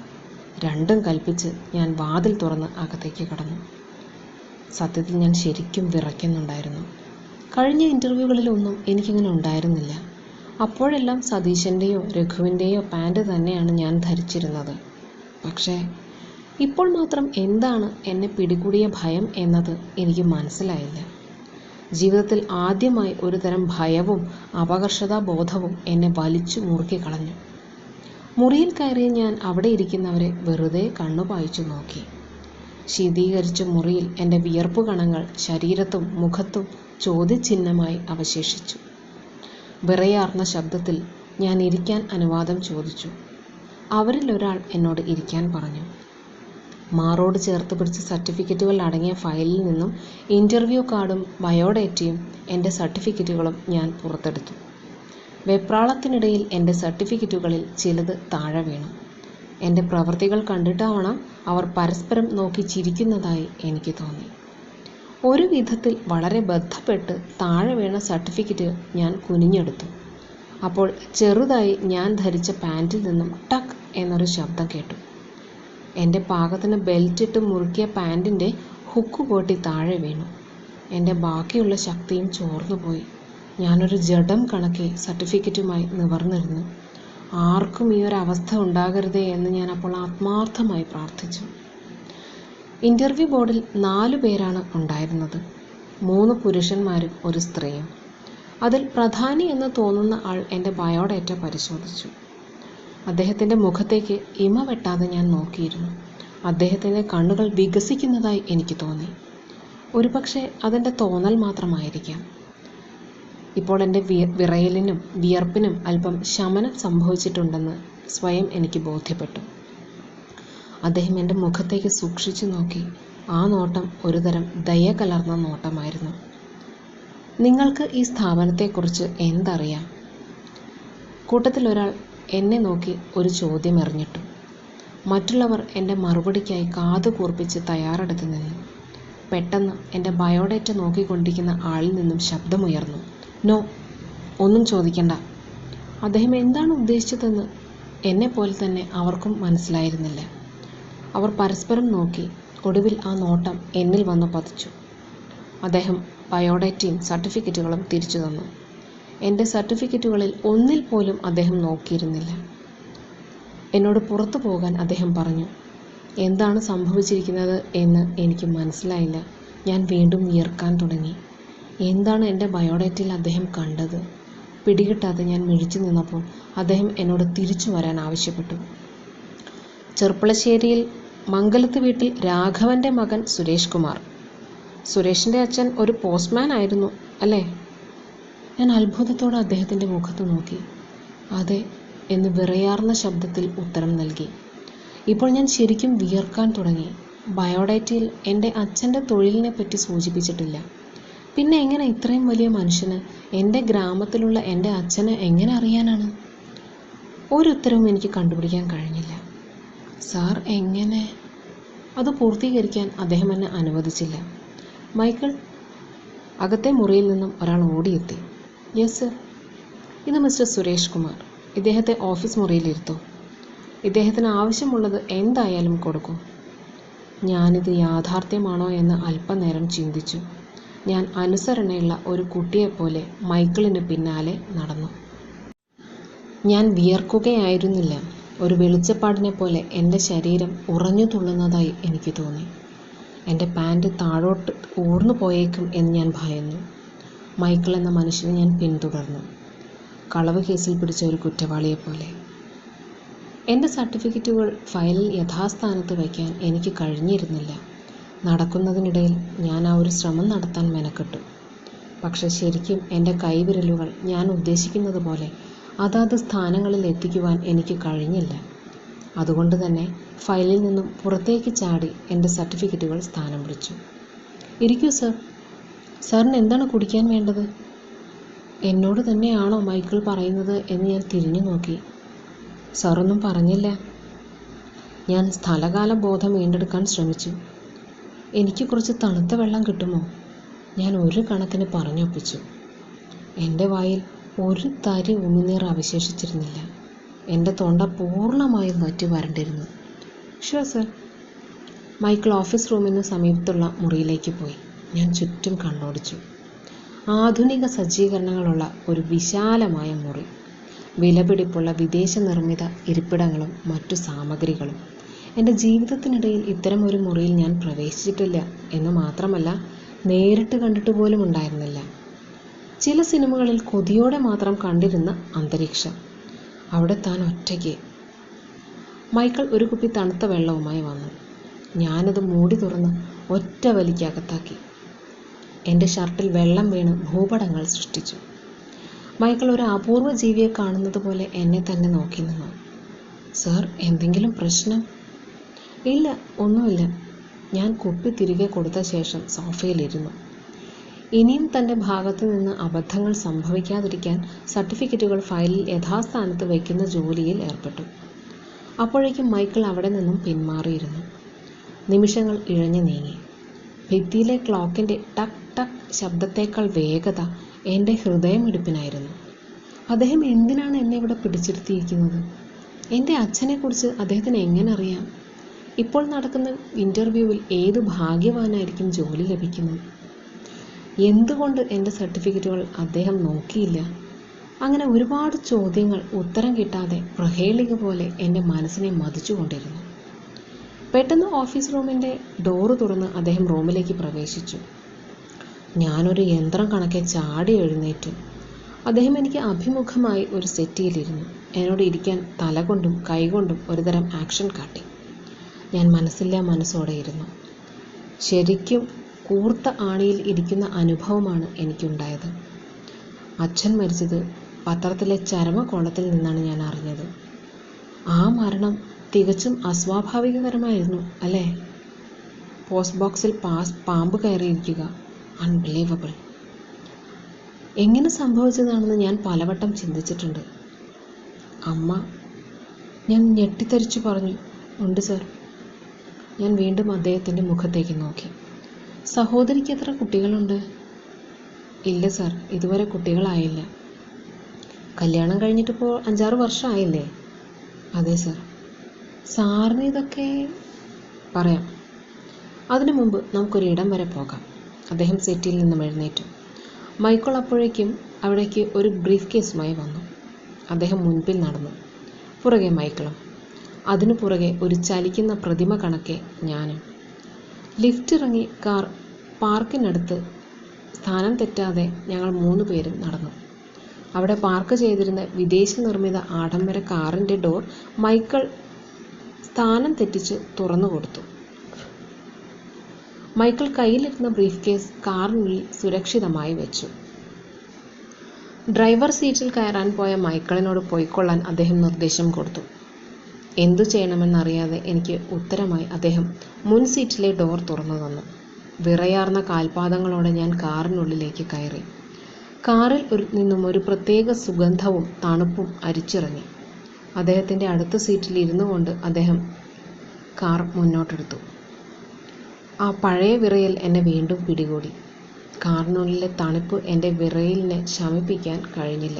രണ്ടും കൽപ്പിച്ച് ഞാൻ വാതിൽ തുറന്ന് അകത്തേക്ക് കടന്നു. സത്യത്തിൽ ഞാൻ ശരിക്കും വിറയ്ക്കുന്നുണ്ടായിരുന്നു. കഴിഞ്ഞ ഇൻ്റർവ്യൂകളിലൊന്നും എനിക്കിങ്ങനെ ഉണ്ടായിരുന്നില്ല. അപ്പോഴെല്ലാം സതീശൻ്റെയോ രഘുവിൻ്റെയോ പാൻറ് തന്നെയാണ് ഞാൻ ധരിച്ചിരുന്നത്. പക്ഷേ ഇപ്പോൾ മാത്രം എന്താണ് എന്നെ പിടികൂടിയ ഭയം എന്നത് എനിക്ക് മനസ്സിലായില്ല. ജീവിതത്തിൽ ആദ്യമായി ഒരു തരം ഭയവും അപകർഷതാബോധവും എന്നെ വലിച്ചു മുറുക്കിക്കളഞ്ഞു. മുറിയിൽ കയറിയ ഞാൻ അവിടെ ഇരിക്കുന്നവരെ വെറുതെ കണ്ണുപായിച്ചു നോക്കി. ശീതീകരിച്ച മുറിയിൽ എൻ്റെ വിയർപ്പ് കണങ്ങൾ ശരീരത്തും മുഖത്തും ചോദ്യചിഹ്നമായി അവശേഷിച്ചു. വിറയാർന്ന ശബ്ദത്തിൽ ഞാൻ ഇരിക്കാൻ അനുവാദം ചോദിച്ചു. അവരിൽ ഒരാൾ എന്നോട് ഇരിക്കാൻ പറഞ്ഞു. മാറോട് ചേർത്ത് പിടിച്ച സർട്ടിഫിക്കറ്റുകൾ അടങ്ങിയ ഫയലിൽ നിന്നും ഇൻ്റർവ്യൂ കാർഡും ബയോഡേറ്റയും എൻ്റെ സർട്ടിഫിക്കറ്റുകളും ഞാൻ പുറത്തെടുത്തു. വെപ്രാളത്തിനിടയിൽ എൻ്റെ സർട്ടിഫിക്കറ്റുകളിൽ ചിലത് താഴെ വീണു. എൻ്റെ പ്രവൃത്തികൾ കണ്ടിട്ടാവണം അവർ പരസ്പരം നോക്കി ചിരിക്കുന്നതായി എനിക്ക് തോന്നി. ഒരു വിധത്തിൽ വളരെ ബന്ധപ്പെട്ട് താഴെ വീണ സർട്ടിഫിക്കറ്റ് ഞാൻ കുനിഞ്ഞെടുത്തു. അപ്പോൾ ചെറുതായി ഞാൻ ധരിച്ച പാൻറ്റിൽ നിന്നും ടക്ക് എന്നൊരു ശബ്ദം കേട്ടു. എൻ്റെ പാകത്തിന് ബെൽറ്റിട്ട് മുറുക്കിയ പാൻറ്റിൻ്റെ ഹുക്ക് പൊട്ടി താഴെ വീണു. എൻ്റെ ബാക്കിയുള്ള ശക്തിയും ചോർന്നുപോയി. ഞാനൊരു ജഡം കണക്കെ സർട്ടിഫിക്കറ്റുമായി നിവർന്നിരുന്നു. ആർക്കും ഈ ഒരു അവസ്ഥ ഉണ്ടാകരുതേ എന്ന് ഞാൻ അപ്പോൾ ആത്മാർത്ഥമായി പ്രാർത്ഥിച്ചു. ഇൻ്റർവ്യൂ ബോർഡിൽ 4 പേരാണ് ഉണ്ടായിരുന്നത്. 3 പുരുഷന്മാരും ഒരു സ്ത്രീയും. അതിൽ പ്രധാനി എന്ന് തോന്നുന്ന ആൾ എൻ്റെ ബയോഡേറ്റ പരിശോധിച്ചു. അദ്ദേഹത്തിൻ്റെ മുഖത്തേക്ക് ഇമ വെട്ടാതെ ഞാൻ നോക്കിയിരുന്നു. അദ്ദേഹത്തിൻ്റെ കണ്ണുകൾ വികസിക്കുന്നതായി എനിക്ക് തോന്നി. ഒരുപക്ഷെ അതെൻ്റെ തോന്നൽ മാത്രമായിരിക്കാം. ഇപ്പോൾ എൻ്റെ വിറയലിനും വിയർപ്പിനും അല്പം ശമനം സംഭവിച്ചിട്ടുണ്ടെന്ന് സ്വയം എനിക്ക് ബോധ്യപ്പെട്ടു. അദ്ദേഹം എൻ്റെ മുഖത്തേക്ക് സൂക്ഷിച്ചു നോക്കി. ആ നോട്ടം ഒരുതരം ദയ കലർന്ന നോട്ടമായിരുന്നു. നിങ്ങൾക്ക് ഈ സ്ഥാപനത്തെക്കുറിച്ച് എന്തറിയാം? കൂട്ടത്തിലൊരാൾ എന്നെ നോക്കി ഒരു ചോദ്യം എറിഞ്ഞിട്ടു. മറ്റുള്ളവർ എൻ്റെ മറുപടിക്കായി കാതു കൂർപ്പിച്ച് തയ്യാറെടുത്ത് നിന്നു. പെട്ടെന്ന് എൻ്റെ ബയോഡേറ്റ നോക്കിക്കൊണ്ടിരിക്കുന്ന ആളിൽ നിന്നും ശബ്ദമുയർന്നു. നോ, ഒന്നും ചോദിക്കണ്ട. അദ്ദേഹം എന്താണ് ഉദ്ദേശിച്ചതെന്ന് എന്നെപ്പോലെ തന്നെ അവർക്കും മനസ്സിലായിരുന്നില്ല. അവർ പരസ്പരം നോക്കി. ഒടുവിൽ ആ നോട്ടം എന്നിൽ വന്ന് പതിച്ചു. അദ്ദേഹം ബയോഡേറ്റയും സർട്ടിഫിക്കറ്റുകളും തിരിച്ചു തന്നു. എൻ്റെ സർട്ടിഫിക്കറ്റുകളിൽ ഒന്നിൽ പോലും അദ്ദേഹം നോക്കിയിരുന്നില്ല. എന്നോട് പുറത്തു പോകാൻ അദ്ദേഹം പറഞ്ഞു. എന്താണ് സംഭവിച്ചിരിക്കുന്നത് എന്ന് എനിക്ക് മനസ്സിലായില്ല. ഞാൻ വീണ്ടും വിയർക്കാൻ തുടങ്ങി. എന്താണ് എൻ്റെ ബയോഡേറ്റയിൽ അദ്ദേഹം കണ്ടത്? പിടികിട്ടാതെ ഞാൻ മിഴിച്ചു നിന്നപ്പോൾ അദ്ദേഹം എന്നോട് തിരിച്ചു വരാൻ ആവശ്യപ്പെട്ടു. ചെർപ്പളശ്ശേരിയിൽ മംഗലത്ത് വീട്ടിൽ രാഘവൻ്റെ മകൻ സുരേഷ് കുമാർ. സുരേഷിൻ്റെ അച്ഛൻ ഒരു പോസ്റ്റ്മാൻ ആയിരുന്നു അല്ലേ? ഞാൻ അത്ഭുതത്തോടെ അദ്ദേഹത്തിൻ്റെ മുഖത്ത് നോക്കി. അതെ എന്ന് വിറയാർന്ന ശബ്ദത്തിൽ ഉത്തരം നൽകി. ഇപ്പോൾ ഞാൻ ശരിക്കും വിയർക്കാൻ തുടങ്ങി. ബയോഡേറ്റയിൽ എൻ്റെ അച്ഛൻ്റെ തൊഴിലിനെ പറ്റി സൂചിപ്പിച്ചിട്ടില്ല. പിന്നെ എങ്ങനെ ഇത്രയും വലിയ മനുഷ്യന് എൻ്റെ ഗ്രാമത്തിലുള്ള എൻ്റെ അച്ഛനെ എങ്ങനെ അറിയാനാണ്? ഒരു ഉത്തരവും എനിക്ക് കണ്ടുപിടിക്കാൻ കഴിഞ്ഞില്ല. സാർ എങ്ങനെ? അത് പൂർത്തീകരിക്കാൻ അദ്ദേഹം എന്നെ അനുവദിച്ചില്ല. മൈക്കിൾ, അകത്തെ മുറിയിൽ നിന്നും ഒരാൾ ഓടിയെത്തി. Yes sir. ഇത് മിസ്റ്റർ സുരേഷ് കുമാർ. ഇദ്ദേഹത്തെ ഓഫീസ് മുറിയിലിരുത്തൂ. ഇദ്ദേഹത്തിന് ആവശ്യമുള്ളത് എന്തായാലും കൊടുക്കൂ. ഞാനിത് യാഥാർത്ഥ്യമാണോ എന്ന് അല്പനേരം ചിന്തിച്ചു. ഞാൻ അനുസരണയുള്ള ഒരു കുട്ടിയെപ്പോലെ മൈക്കിളിന് പിന്നാലെ നടന്നു. ഞാൻ വിയർക്കുകയായിരുന്നില്ല. ഒരു വെളിച്ചപ്പാടിനെ പോലെ എൻ്റെ ശരീരം ഉറഞ്ഞു തുള്ളുന്നതായി എനിക്ക് തോന്നി. എൻ്റെ പാൻറ് താഴോട്ട് ഊർന്നു പോയേക്കും എന്ന് ഞാൻ ഭയന്നു. മൈക്കിൾ എന്ന മനുഷ്യനെ ഞാൻ പിന്തുടർന്നു, കളവ് കേസിൽ പിടിച്ച ഒരു കുറ്റവാളിയെപ്പോലെ. എൻ്റെ സർട്ടിഫിക്കറ്റുകൾ ഫയലിൽ യഥാസ്ഥാനത്ത് വയ്ക്കാൻ എനിക്ക് കഴിഞ്ഞിരുന്നില്ല. നടക്കുന്നതിനിടയിൽ ഞാൻ ആ ഒരു ശ്രമം നടത്താൻ മെനക്കെട്ടു. പക്ഷെ ശരിക്കും എൻ്റെ കൈവിരലുകൾ ഞാൻ ഉദ്ദേശിക്കുന്നത് പോലെ അതാത് സ്ഥാനങ്ങളിൽ എത്തിക്കുവാൻ എനിക്ക് കഴിഞ്ഞില്ല. അതുകൊണ്ട് തന്നെ ഫയലിൽ നിന്നും പുറത്തേക്ക് ചാടി എൻ്റെ സർട്ടിഫിക്കറ്റുകൾ സ്ഥാനം പിടിച്ചു. ഇരിക്കൂ സർ. സാറിന് എന്താണ് കുടിക്കാൻ വേണ്ടത്? എന്നോട് തന്നെയാണോ മൈക്കിൾ പറയുന്നത് എന്ന് ഞാൻ തിരിഞ്ഞു നോക്കി. സാറൊന്നും പറഞ്ഞില്ല. ഞാൻ സ്ഥലകാല ബോധം വീണ്ടെടുക്കാൻ ശ്രമിച്ചു. എനിക്ക് കുറച്ച് തണുത്ത വെള്ളം കിട്ടുമോ? ഞാൻ ഒരു കണക്കിന് പറഞ്ഞൊപ്പിച്ചു. എൻ്റെ വായിൽ ഒരു തരി ഉമിനീർ അവശേഷിച്ചിരുന്നില്ല. എൻ്റെ തൊണ്ട പൂർണ്ണമായും വറ്റി വരണ്ടിരുന്നു. Sure sir. മൈക്കിൾ ഓഫീസ് റൂമിന് സമീപത്തുള്ള മുറിയിലേക്ക് പോയി. ഞാൻ ചുറ്റും കണ്ണോടിച്ചു. ആധുനിക സജ്ജീകരണങ്ങളുള്ള ഒരു വിശാലമായ മുറി. വിലപിടിപ്പുള്ള വിദേശ നിർമ്മിത ഇരിപ്പിടങ്ങളും മറ്റു സാമഗ്രികളും. എൻ്റെ ജീവിതത്തിനിടയിൽ ഇത്തരം ഒരു മുറിയിൽ ഞാൻ പ്രവേശിച്ചിട്ടില്ല എന്ന് മാത്രമല്ല, നേരിട്ട് കണ്ടിട്ട് പോലും ഉണ്ടായിരുന്നില്ല. ചില സിനിമകളിൽ കൊതിയോടെ മാത്രം കണ്ടിരുന്ന അന്തരീക്ഷം. അവിടെ താൻ ഒറ്റയ്ക്ക്. മൈക്കിൾ ഒരു കുപ്പി തണുത്ത വെള്ളവുമായി വന്നു. ഞാനത് മൂടി തുറന്ന് ഒറ്റ വലിക്കകത്താക്കി. എൻ്റെ ഷർട്ടിൽ വെള്ളം വീണ് ഭൂപടങ്ങൾ സൃഷ്ടിച്ചു. മൈക്കിൾ ഒരു അപൂർവ ജീവിയെ കാണുന്നത് പോലെ എന്നെ തന്നെ നോക്കി നിന്നു. സർ, എന്തെങ്കിലും പ്രശ്നം? ഇല്ല, ഒന്നുമില്ല. ഞാൻ കുപ്പി തിരികെ കൊടുത്ത ശേഷം സോഫയിലിരുന്നു. ഇനിയും തൻ്റെ ഭാഗത്തു നിന്ന് അബദ്ധങ്ങൾ സംഭവിക്കാതിരിക്കാൻ സർട്ടിഫിക്കറ്റുകൾ ഫയലിൽ യഥാസ്ഥാനത്ത് വയ്ക്കുന്ന ജോലിയിൽ ഏർപ്പെട്ടു. അപ്പോഴേക്കും മൈക്കിൾ അവിടെ നിന്നും പിന്മാറിയിരുന്നു. നിമിഷങ്ങൾ ഇഴഞ്ഞു നീങ്ങി. ഭിത്തിയിലെ ക്ലോക്കിൻ്റെ ടക് ടക് ശബ്ദത്തേക്കാൾ വേഗത എൻ്റെ ഹൃദയമിടിപ്പിനായിരുന്നു. അദ്ദേഹം എന്തിനാണ് എന്നെ ഇവിടെ പിടിച്ചിരുത്തിയിരിക്കുന്നത്? എൻ്റെ അച്ഛനെക്കുറിച്ച് അദ്ദേഹത്തിന് എങ്ങനെ അറിയാം? ഇപ്പോൾ നടക്കുന്ന ഇൻ്റർവ്യൂവിൽ ഏത് ഭാഗ്യവാനായിരിക്കും ജോലി ലഭിക്കുന്നത്? എന്തുകൊണ്ട് എൻ്റെ സർട്ടിഫിക്കറ്റുകൾ അദ്ദേഹം നോക്കിയില്ല? അങ്ങനെ ഒരുപാട് ചോദ്യങ്ങൾ ഉത്തരം കിട്ടാതെ പ്രഹേളിക പോലെ എൻ്റെ മനസ്സിനെ മതിച്ചുകൊണ്ടിരുന്നു. പെട്ടെന്ന് ഓഫീസ് റൂമിൻ്റെ ഡോറ് തുറന്ന് അദ്ദേഹം റൂമിലേക്ക് പ്രവേശിച്ചു. ഞാനൊരു യന്ത്രം കണക്കെ ചാടി എഴുന്നേറ്റു. അദ്ദേഹം എനിക്ക് അഭിമുഖമായി ഒരു സെറ്റിയിലിരുന്നു. എന്നോട് ഇരിക്കാൻ തലകൊണ്ടും കൈകൊണ്ടും ഒരുതരം ആക്ഷൻ കാട്ടി. ഞാൻ മനസ്സില്ലാ മനസ്സോടെ ഇരുന്നു. ശരിക്കും കൂർത്ത ആണിയിൽ ഇരിക്കുന്ന അനുഭവമാണ് എനിക്കുണ്ടായത്. അച്ഛൻ മരിച്ചത് പത്രത്തിലെ ചരമകോളത്തിൽ നിന്നാണ് ഞാൻ അറിഞ്ഞത്. ആ മരണം തികച്ചും അസ്വാഭാവികകരമായിരുന്നു അല്ലേ? പോസ്റ്റ് ബോക്സിൽ പാമ്പ് കയറിയിരിക്കുക. അൺബിലീവബിൾ. എങ്ങനെ സംഭവിച്ചതാണെന്ന് ഞാൻ പലവട്ടം ചിന്തിച്ചിട്ടുണ്ട്. അമ്മ. ഞാൻ ഞെട്ടിത്തരിച്ചു പറഞ്ഞു, ഉണ്ട് സർ. ഞാൻ വീണ്ടും അദ്ദേഹത്തിൻ്റെ മുഖത്തേക്ക് നോക്കി. സഹോദരിക്ക് എത്ര കുട്ടികളുണ്ട്? ഇല്ല സർ, ഇതുവരെ കുട്ടികളായില്ല. കല്യാണം കഴിഞ്ഞിട്ടിപ്പോൾ 5-6 വർഷമായില്ലേ? അതെ സർ. സാറിന് ഇതൊക്കെ പറയാം. അതിനു മുമ്പ് നമുക്കൊരിടം വരെ പോകാം. അദ്ദേഹം സെറ്റിൽ നിന്നും എഴുന്നേറ്റു. മൈക്കിൾ അപ്പോഴേക്കും അവിടേക്ക് ഒരു ബ്രീഫ് കേസുമായി വന്നു. അദ്ദേഹം മുൻപിൽ നടന്നു. പുറകെ മൈക്കിളും. അതിനു പുറകെ ഒരു ചലിക്കുന്ന പ്രതിമ കണക്കെ ഞാനും. ലിഫ്റ്റ് ഇറങ്ങി കാർ പാർക്കിനടുത്ത് സ്ഥാനം തെറ്റാതെ ഞങ്ങൾ 3 പേരും നടന്നു. അവിടെ പാർക്ക് ചെയ്തിരുന്ന വിദേശ നിർമ്മിത ആഡംബര കാറിൻ്റെ ഡോർ മൈക്കിൾ സ്ഥാനം തെറ്റിച്ച് തുറന്നു കൊടുത്തു. മൈക്കിൾ കയ്യിലിരുന്ന ബ്രീഫ് കേസ് കാറിനുള്ളിൽ സുരക്ഷിതമായി വെച്ചു. ഡ്രൈവർ സീറ്റിൽ കയറാൻ പോയ മൈക്കിളിനോട് പോയിക്കൊള്ളാൻ അദ്ദേഹം നിർദ്ദേശം കൊടുത്തു. എന്തു ചെയ്യണമെന്നറിയാതെ എനിക്ക് ഉത്തരമായി അദ്ദേഹം മുൻ സീറ്റിലെ ഡോർ തുറന്നു തന്നു. വിറയാർന്ന കാൽപാദങ്ങളോടെ ഞാൻ കാറിനുള്ളിലേക്ക് കയറി. കാറിൽ നിന്നും ഒരു പ്രത്യേക സുഗന്ധവും തണുപ്പും അരിച്ചിറങ്ങി. അദ്ദേഹത്തിൻ്റെ അടുത്ത സീറ്റിൽ ഇരുന്നു കൊണ്ട് അദ്ദേഹം കാർ മുന്നോട്ടെടുത്തു. ആ പഴയ വിറയൽ എന്നെ വീണ്ടും പിടികൂടി. കാറിനുള്ളിലെ തണുപ്പ് എൻ്റെ വിറയലിനെ ശമിപ്പിക്കാൻ കഴിഞ്ഞില്ല.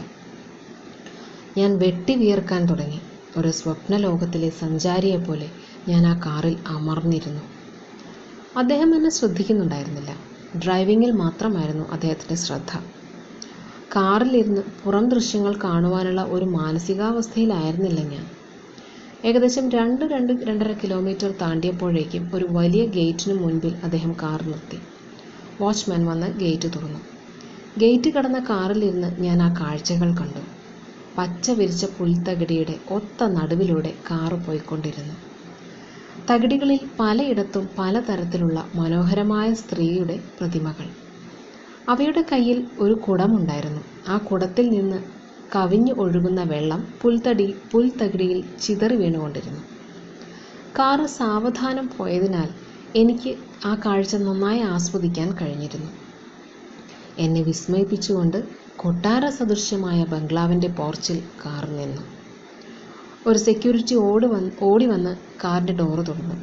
ഞാൻ വെട്ടി വിയർക്കാൻ തുടങ്ങി. ഒരു സ്വപ്ന ലോകത്തിലെ സഞ്ചാരിയെപ്പോലെ ഞാൻ ആ കാറിൽ അമർന്നിരുന്നു. അദ്ദേഹം എന്നെ ശ്രദ്ധിക്കുന്നുണ്ടായിരുന്നില്ല. ഡ്രൈവിങ്ങിൽ മാത്രമായിരുന്നു അദ്ദേഹത്തിൻ്റെ ശ്രദ്ധ. കാറിലിരുന്ന് പുറം ദൃശ്യങ്ങൾ കാണുവാനുള്ള ഒരു മാനസികാവസ്ഥയിലായിരുന്നില്ല ഞാൻ. ഏകദേശം 2-2.5 കിലോമീറ്റർ താണ്ടിയപ്പോഴേക്കും ഒരു വലിയ ഗേറ്റിന് മുൻപിൽ അദ്ദേഹം കാർ നിർത്തി. വാച്ച്മാൻ വന്ന് ഗേറ്റ് തുറന്നു. ഗേറ്റ് കടന്ന കാറിലിരുന്ന് ഞാൻ ആ കാഴ്ചകൾ കണ്ടു. പച്ച വിരിച്ച പുൽത്തകിടിയുടെ ഒത്ത നടുവിലൂടെ കാറ് പോയിക്കൊണ്ടിരുന്നു. തകിടികളിൽ പലയിടത്തും പലതരത്തിലുള്ള മനോഹരമായ സ്ത്രീയുടെ പ്രതിമകൾ. അവയുടെ കയ്യിൽ ഒരു കുടമുണ്ടായിരുന്നു. ആ കുടത്തിൽ നിന്ന് കവിഞ്ഞു ഒഴുകുന്ന വെള്ളം പുൽത്തകിടിയിൽ ചിതറി വീണുകൊണ്ടിരുന്നു. കാറ് സാവധാനം പോയതിനാൽ എനിക്ക് ആ കാഴ്ച നന്നായി ആസ്വദിക്കാൻ കഴിഞ്ഞിരുന്നു. എന്നെ വിസ്മയിപ്പിച്ചുകൊണ്ട് കൊട്ടാര സദൃശ്യമായ ബംഗ്ലാവിൻ്റെ പോർച്ചിൽ കാർ നിന്നു. ഒരു സെക്യൂരിറ്റി ഓടി വന്ന് കാറിൻ്റെ ഡോറ് തുറന്നു.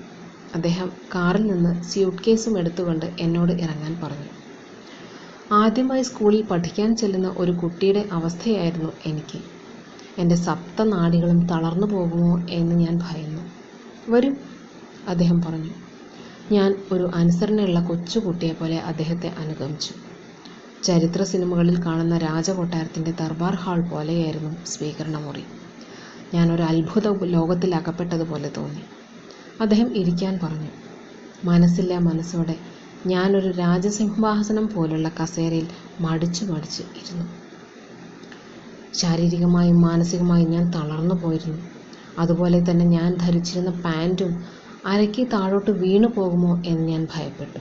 അദ്ദേഹം കാറിൽ നിന്ന് സ്യൂട്ട് കേസും എടുത്തുകൊണ്ട് എന്നോട് ഇറങ്ങാൻ പറഞ്ഞു. ആദ്യമായി സ്കൂളിൽ പഠിക്കാൻ ചെല്ലുന്ന ഒരു കുട്ടിയുടെ അവസ്ഥയായിരുന്നു എനിക്ക്. എൻ്റെ സപ്തനാഡികളും തളർന്നു പോകുമോ എന്ന് ഞാൻ ഭയന്നു. വരൂ, അദ്ദേഹം പറഞ്ഞു. ഞാൻ ഒരു അനുസരണയുള്ള കൊച്ചുകുട്ടിയെപ്പോലെ അദ്ദേഹത്തെ അനുഗമിച്ചു. ചരിത്ര സിനിമകളിൽ കാണുന്ന രാജകൊട്ടാരത്തിൻ്റെ ദർബാർ ഹാൾ പോലെയായിരുന്നു സ്വീകരണ മുറി. ഞാനൊരു അത്ഭുത ലോകത്തിൽ അകപ്പെട്ടതുപോലെ തോന്നി. അദ്ദേഹം ഇരിക്കാൻ പറഞ്ഞു. മനസ്സില്ലാ മനസ്സോടെ ഞാനൊരു രാജസിംഹാസനം പോലുള്ള കസേരയിൽ മടിച്ചു ഇരുന്നു. ശാരീരികമായും മാനസികമായും ഞാൻ തളർന്നു പോയിരുന്നു. അതുപോലെ തന്നെ ഞാൻ ധരിച്ചിരുന്ന പാൻറ്റും അരയ്ക്ക് താഴോട്ട് വീണു പോകുമോ എന്ന് ഞാൻ ഭയപ്പെട്ടു.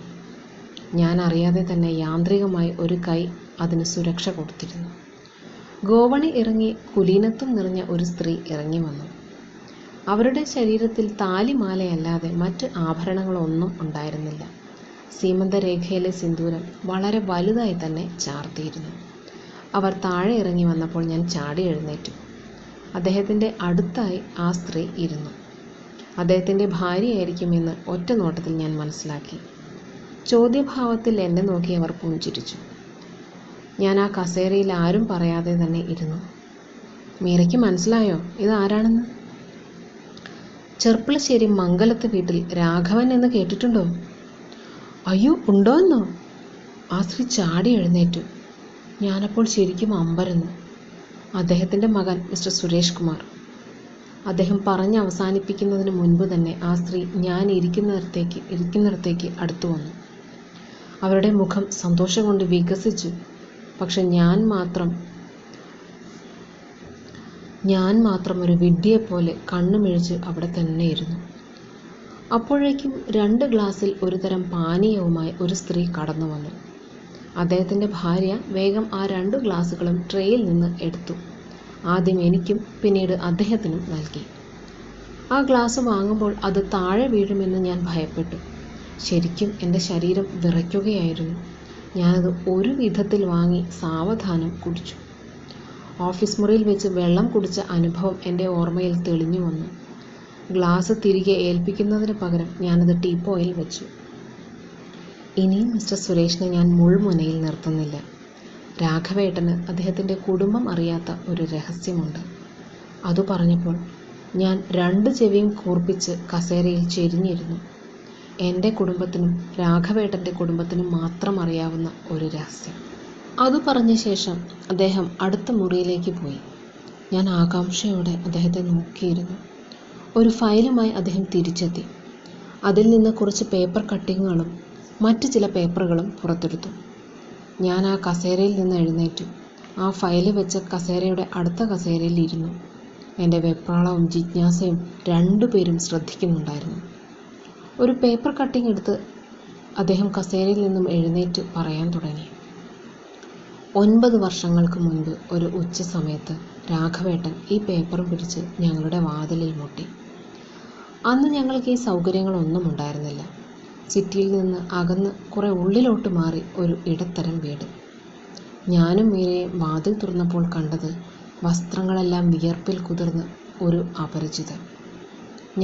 ഞാൻ അറിയാതെ തന്നെ യാന്ത്രികമായി ഒരു കൈ അതിന് സുരക്ഷ കൊടുത്തിരുന്നു. ഗോവണി ഇറങ്ങി കുലീനത്വം നിറഞ്ഞ ഒരു സ്ത്രീ ഇറങ്ങി വന്നു. അവരുടെ ശരീരത്തിൽ താലിമാലയല്ലാതെ മറ്റ് ആഭരണങ്ങളൊന്നും ഉണ്ടായിരുന്നില്ല. സീമന്തരേഖയിലെ സിന്ദൂരം വളരെ വലുതായി തന്നെ ചാർത്തിയിരുന്നു. അവർ താഴെ ഇറങ്ങി വന്നപ്പോൾ ഞാൻ ചാടി എഴുന്നേറ്റു. അദ്ദേഹത്തിൻ്റെ അടുത്തായി ആ സ്ത്രീ ഇരുന്നു. അദ്ദേഹത്തിൻ്റെ ഭാര്യയായിരിക്കുമെന്ന് ഒറ്റ നോട്ടത്തിൽ ഞാൻ മനസ്സിലാക്കി. ചോദ്യഭാവത്തിൽ എന്നെ നോക്കി അവർ പുഞ്ചിരിച്ചു. ഞാൻ ആ കസേരയിൽ ആരും പറയാതെ തന്നെ ഇരുന്നു. മീരയ്ക്ക് മനസ്സിലായോ ഇതാരാണെന്ന്? ചെർപ്പളശ്ശേരി മംഗലത്ത് വീട്ടിൽ രാഘവൻ എന്ന് കേട്ടിട്ടുണ്ടോ? അയ്യോ, ഉണ്ടോ എന്നോ? ആ സ്ത്രീ ചാടി എഴുന്നേറ്റു. ഞാനപ്പോൾ ശരിക്കും അമ്പരന്നു. അദ്ദേഹത്തിൻ്റെ മകൻ മിസ്റ്റർ സുരേഷ് കുമാർ. അദ്ദേഹം പറഞ്ഞ് അവസാനിപ്പിക്കുന്നതിന് മുൻപ് തന്നെ ആ സ്ത്രീ ഞാൻ ഇരിക്കുന്നിടത്തേക്ക് അടുത്തു വന്നു. അവരുടെ മുഖം സന്തോഷം കൊണ്ട് വികസിച്ചു. പക്ഷെ ഞാൻ മാത്രം ഒരു വിഡ്ഢിയെപ്പോലെ കണ്ണുമിഴിച്ച് അവിടെ തന്നെ ഇരുന്നു. അപ്പോഴേക്കും 2 ഗ്ലാസ്സിൽ ഒരുതരം പാനീയവുമായി ഒരു സ്ത്രീ കടന്നു വന്നു. അദ്ദേഹത്തിൻ്റെ ഭാര്യ വേഗം ആ 2 ഗ്ലാസ്സുകളും ട്രേയിൽ നിന്ന് എടുത്തു. ആദ്യം എനിക്കും പിന്നീട് അദ്ദേഹത്തിനും നൽകി. ആ ഗ്ലാസ് വാങ്ങുമ്പോൾ അത് താഴെ വീഴുമെന്ന് ഞാൻ ഭയപ്പെട്ടു. ശരിക്കും എൻ്റെ ശരീരം വിറയ്ക്കുകയായിരുന്നു. ഞാനത് ഒരു വിധത്തിൽ വാങ്ങി സാവധാനം കുടിച്ചു. ഓഫീസ് മുറിയിൽ വെച്ച് വെള്ളം കുടിച്ച അനുഭവം എൻ്റെ ഓർമ്മയിൽ തെളിഞ്ഞു വന്നു. ഗ്ലാസ് തിരികെ ഏൽപ്പിക്കുന്നതിന് പകരം ഞാനത് ടീപ്പോയിൽ വെച്ചു. ഇനിയും മിസ്റ്റർ സുരേഷിനെ ഞാൻ മുൾമുനയിൽ നിർത്തുന്നില്ല. രാഘവേട്ടന് അദ്ദേഹത്തിൻ്റെ കുടുംബം അറിയാത്ത ഒരു രഹസ്യമുണ്ട്. അത് പറഞ്ഞപ്പോൾ ഞാൻ 2 ചെവിയും കൂർപ്പിച്ച് കസേരയിൽ ചെരിഞ്ഞിരുന്നു. എൻ്റെ കുടുംബത്തിനും രാഘവേട്ടൻ്റെ കുടുംബത്തിനും മാത്രം അറിയാവുന്ന ഒരു രഹസ്യം. അത് പറഞ്ഞ ശേഷം അദ്ദേഹം അടുത്ത മുറിയിലേക്ക് പോയി. ഞാൻ ആകാംക്ഷയോടെ അദ്ദേഹത്തെ നോക്കിയിരുന്നു. ഒരു ഫയലുമായി അദ്ദേഹം തിരിച്ചെത്തി. അതിൽ നിന്ന് കുറച്ച് പേപ്പർ കട്ടിങ്ങുകളും മറ്റ് ചില പേപ്പറുകളും പുറത്തെടുത്തു. ഞാൻ ആ കസേരയിൽ നിന്ന് എഴുന്നേറ്റു. ആ ഫയല് വെച്ച കസേരയുടെ അടുത്ത കസേരയിൽ ഇരുന്നു. എൻ്റെ വെപ്രാളവും ജിജ്ഞാസയും 2 പേരും ശ്രദ്ധിക്കുന്നുണ്ടായിരുന്നു. ഒരു പേപ്പർ കട്ടിങ് എടുത്ത് അദ്ദേഹം കസേരയിൽ നിന്നും എഴുന്നേറ്റ് പറയാൻ തുടങ്ങി. 9 വർഷങ്ങൾക്ക് മുൻപ് ഒരു ഉച്ച സമയത്ത് രാഘവേട്ടൻ ഈ പേപ്പറും പിടിച്ച് ഞങ്ങളുടെ വാതിലിൽ മുട്ടി. അന്ന് ഞങ്ങൾക്ക് ഈ സൗകര്യങ്ങളൊന്നും ഉണ്ടായിരുന്നില്ല. സിറ്റിയിൽ നിന്ന് അകന്ന് കുറെ ഉള്ളിലോട്ട് മാറി ഒരു ഇടത്തരം വീട്. ഞാനും മീരയും വാതിൽ തുറന്നപ്പോൾ കണ്ടത് വസ്ത്രങ്ങളെല്ലാം വിയർപ്പിൽ കുതിർന്ന് ഒരു അപരിചിതൻ.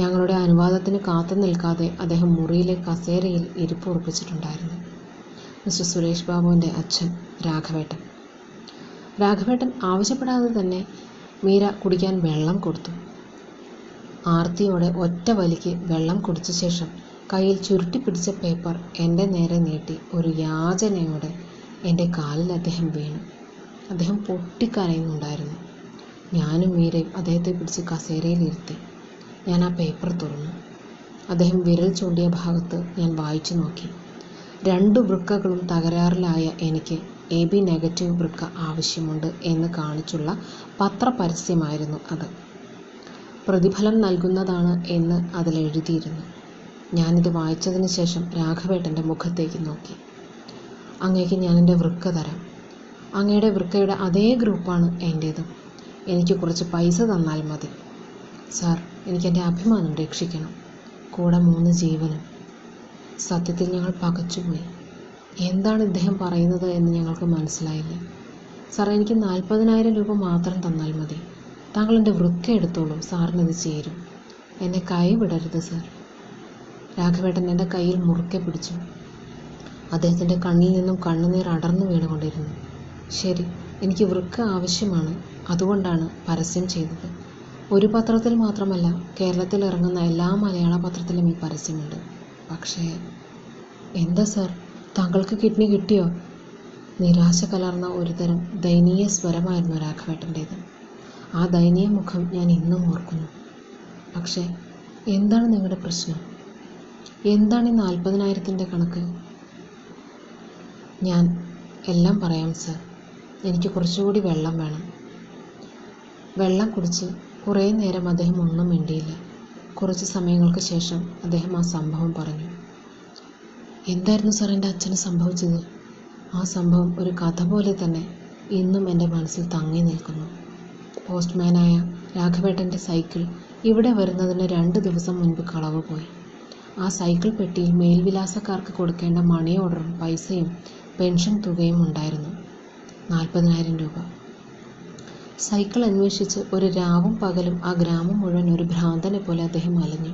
ഞങ്ങളുടെ അനുവാദത്തിന് കാത്തു നിൽക്കാതെ അദ്ദേഹം മുറിയിലെ കസേരയിൽ ഇരിപ്പുറപ്പിച്ചിട്ടുണ്ടായിരുന്നു. മിസ്റ്റർ സുരേഷ് ബാബുവിൻ്റെ അച്ഛൻ രാഘവേട്ടൻ. രാഘവേട്ടൻ ആവശ്യപ്പെടാതെ തന്നെ മീര കുടിക്കാൻ വെള്ളം കൊടുത്തു. ആർത്തിയോടെ ഒറ്റ വലിക്ക് വെള്ളം കുടിച്ച ശേഷം കയ്യിൽ ചുരുട്ടിപ്പിടിച്ച പേപ്പർ എൻ്റെ നേരെ നീട്ടി ഒരു യാചനയോടെ എൻ്റെ കാലിൽ അദ്ദേഹം വീണു. അദ്ദേഹം പൊട്ടിക്കരയുന്നുണ്ടായിരുന്നു. ഞാനും മീരയും അദ്ദേഹത്തെ പിടിച്ച് കസേരയിലിരുത്തി. ഞാൻ ആ പേപ്പർ തുറന്നു. അദ്ദേഹം വിരൽ ചൂണ്ടിയ ഭാഗത്ത് ഞാൻ വായിച്ചു നോക്കി. 2 വൃക്കകളും തകരാറിലായ എനിക്ക് AB നെഗറ്റീവ് വൃക്ക ആവശ്യമുണ്ട് എന്ന് കാണിച്ചുള്ള പത്രപരസ്യമായിരുന്നു അത്. പ്രതിഫലം നൽകുന്നതാണ് എന്ന് അതിലെഴുതിയിരുന്നു. ഞാനിത് വായിച്ചതിന് ശേഷം രാഘവേട്ടൻ്റെ മുഖത്തേക്ക് നോക്കി. അങ്ങേക്ക് ഞാൻ എൻ്റെ വൃക്ക തരാം. അങ്ങയുടെ വൃക്കയുടെ അതേ ഗ്രൂപ്പാണ് എൻ്റേതും. എനിക്ക് കുറച്ച് പൈസ തന്നാൽ മതി. സാർ, എനിക്കെൻ്റെ അഭിമാനം രക്ഷിക്കണം. കൂടെ 3 ജീവനും. സത്യത്തിൽ ഞങ്ങൾ പകച്ചുപോയി. എന്താണ് ഇദ്ദേഹം പറയുന്നത് എന്ന് ഞങ്ങൾക്ക് മനസ്സിലായില്ല. സാർ, എനിക്ക് 40,000 രൂപ മാത്രം തന്നാൽ മതി. താങ്കൾ എൻ്റെ വൃക്ക എടുത്തോളൂ. സാറിനിത് ചേരും. എന്നെ കൈ വിടരുത് സാർ. രാഘവേട്ടൻ എൻ്റെ കയ്യിൽ മുറുക്കെ പിടിച്ചു. അദ്ദേഹത്തിൻ്റെ കണ്ണിൽ നിന്നും കണ്ണുനീർ അടർന്നു വീണുകൊണ്ടിരുന്നു. ശരി, എനിക്ക് വൃക്ക ആവശ്യമാണ്. അതുകൊണ്ടാണ് പരസ്യം ചെയ്തത്. ഒരു പത്രത്തിൽ മാത്രമല്ല, കേരളത്തിൽ ഇറങ്ങുന്ന എല്ലാ മലയാള പത്രത്തിലും ഈ പരസ്യമുണ്ട്. പക്ഷേ എന്താ സാർ, താങ്കൾക്ക് കിഡ്നി കിട്ടിയോ? നിരാശ കലർന്ന ഒരുതരം ദയനീയ സ്വരമായിരുന്നു രാഘവേട്ടൻ്റേത്. ആ ദയനീയ മുഖം ഞാൻ ഇന്നും ഓർക്കുന്നു. പക്ഷേ എന്താണ് നിങ്ങളുടെ പ്രശ്നം? എന്താണ് ഈ 40,000-ൻ്റെ കണക്ക്? ഞാൻ എല്ലാം പറയാം സാർ. എനിക്ക് കുറച്ചുകൂടി വെള്ളം വേണം. വെള്ളം കുടിച്ച് കുറേ നേരം അദ്ദേഹം ഒന്നും മിണ്ടിയില്ല. കുറച്ച് സമയങ്ങൾക്ക് ശേഷം അദ്ദേഹം ആ സംഭവം പറഞ്ഞു. എന്തായിരുന്നു സാർ എൻ്റെ അച്ഛന് സംഭവിച്ചത്? ആ സംഭവം ഒരു കഥ പോലെ തന്നെ ഇന്നും എൻ്റെ മനസ്സിൽ തങ്ങി നിൽക്കുന്നു. പോസ്റ്റ്മാനായ രാഘവേട്ടൻ്റെ സൈക്കിൾ ഇവിടെ വരുന്നതിന് 2 ദിവസം മുൻപ് കളവ് പോയി. ആ സൈക്കിൾ പെട്ടിയിൽ മേൽവിലാസക്കാർക്ക് കൊടുക്കേണ്ട മണി ഓർഡറും പൈസയും പെൻഷൻ തുകയും ഉണ്ടായിരുന്നു. 40,000 രൂപ. സൈക്കിൾ അന്വേഷിച്ച് ഒരു രാവും പകലും ആ ഗ്രാമം മുഴുവൻ ഒരു ഭ്രാന്തനെ പോലെ അദ്ദേഹം അലഞ്ഞു.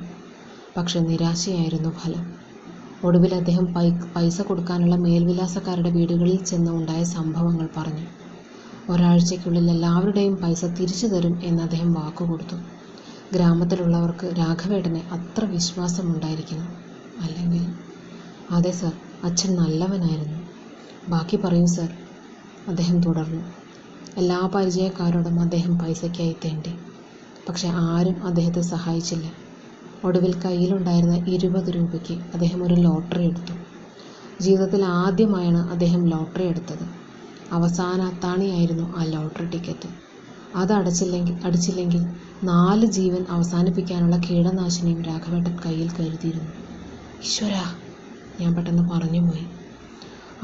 പക്ഷെ നിരാശയായിരുന്നു ഫലം. ഒടുവിൽ അദ്ദേഹം പൈസ കൊടുക്കാനുള്ള മേൽവിലാസക്കാരുടെ വീടുകളിൽ ചെന്ന് ഉണ്ടായ സംഭവങ്ങൾ പറഞ്ഞു. ഒരാഴ്ചയ്ക്കുള്ളിൽ എല്ലാവരുടെയും പൈസ തിരിച്ചു തരും എന്ന് അദ്ദേഹം വാക്കുകൊടുത്തു. ഗ്രാമത്തിലുള്ളവർക്ക് രാഘവേട്ടനെ അത്ര വിശ്വാസമുണ്ടായിരിക്കണം. അല്ലെങ്കിൽ? അതെ സർ, അച്ഛൻ നല്ലവനായിരുന്നു. ബാക്കി പറയൂ സർ, അദ്ദേഹം തുടർന്നു. എല്ലാ പരിചയക്കാരോടും അദ്ദേഹം പൈസയ്ക്കായി തേണ്ടി. പക്ഷെ ആരും അദ്ദേഹത്തെ സഹായിച്ചില്ല. ഒടുവിൽ കയ്യിലുണ്ടായിരുന്ന 20 രൂപയ്ക്ക് അദ്ദേഹം ഒരു ലോട്ടറി എടുത്തു. ജീവിതത്തിൽ ആദ്യമായാണ് അദ്ദേഹം ലോട്ടറി എടുത്തത്. അവസാന അത്താണിയായിരുന്നു ആ ലോട്ടറി ടിക്കറ്റ്. അത് അടിച്ചില്ലെങ്കിൽ 4 ജീവൻ അവസാനിപ്പിക്കാനുള്ള കീടനാശിനിയും രാഘവേട്ടൻ കയ്യിൽ കരുതിയിരുന്നു. ഈശ്വരാ, ഞാൻ പെട്ടെന്ന് പറഞ്ഞുപോയി.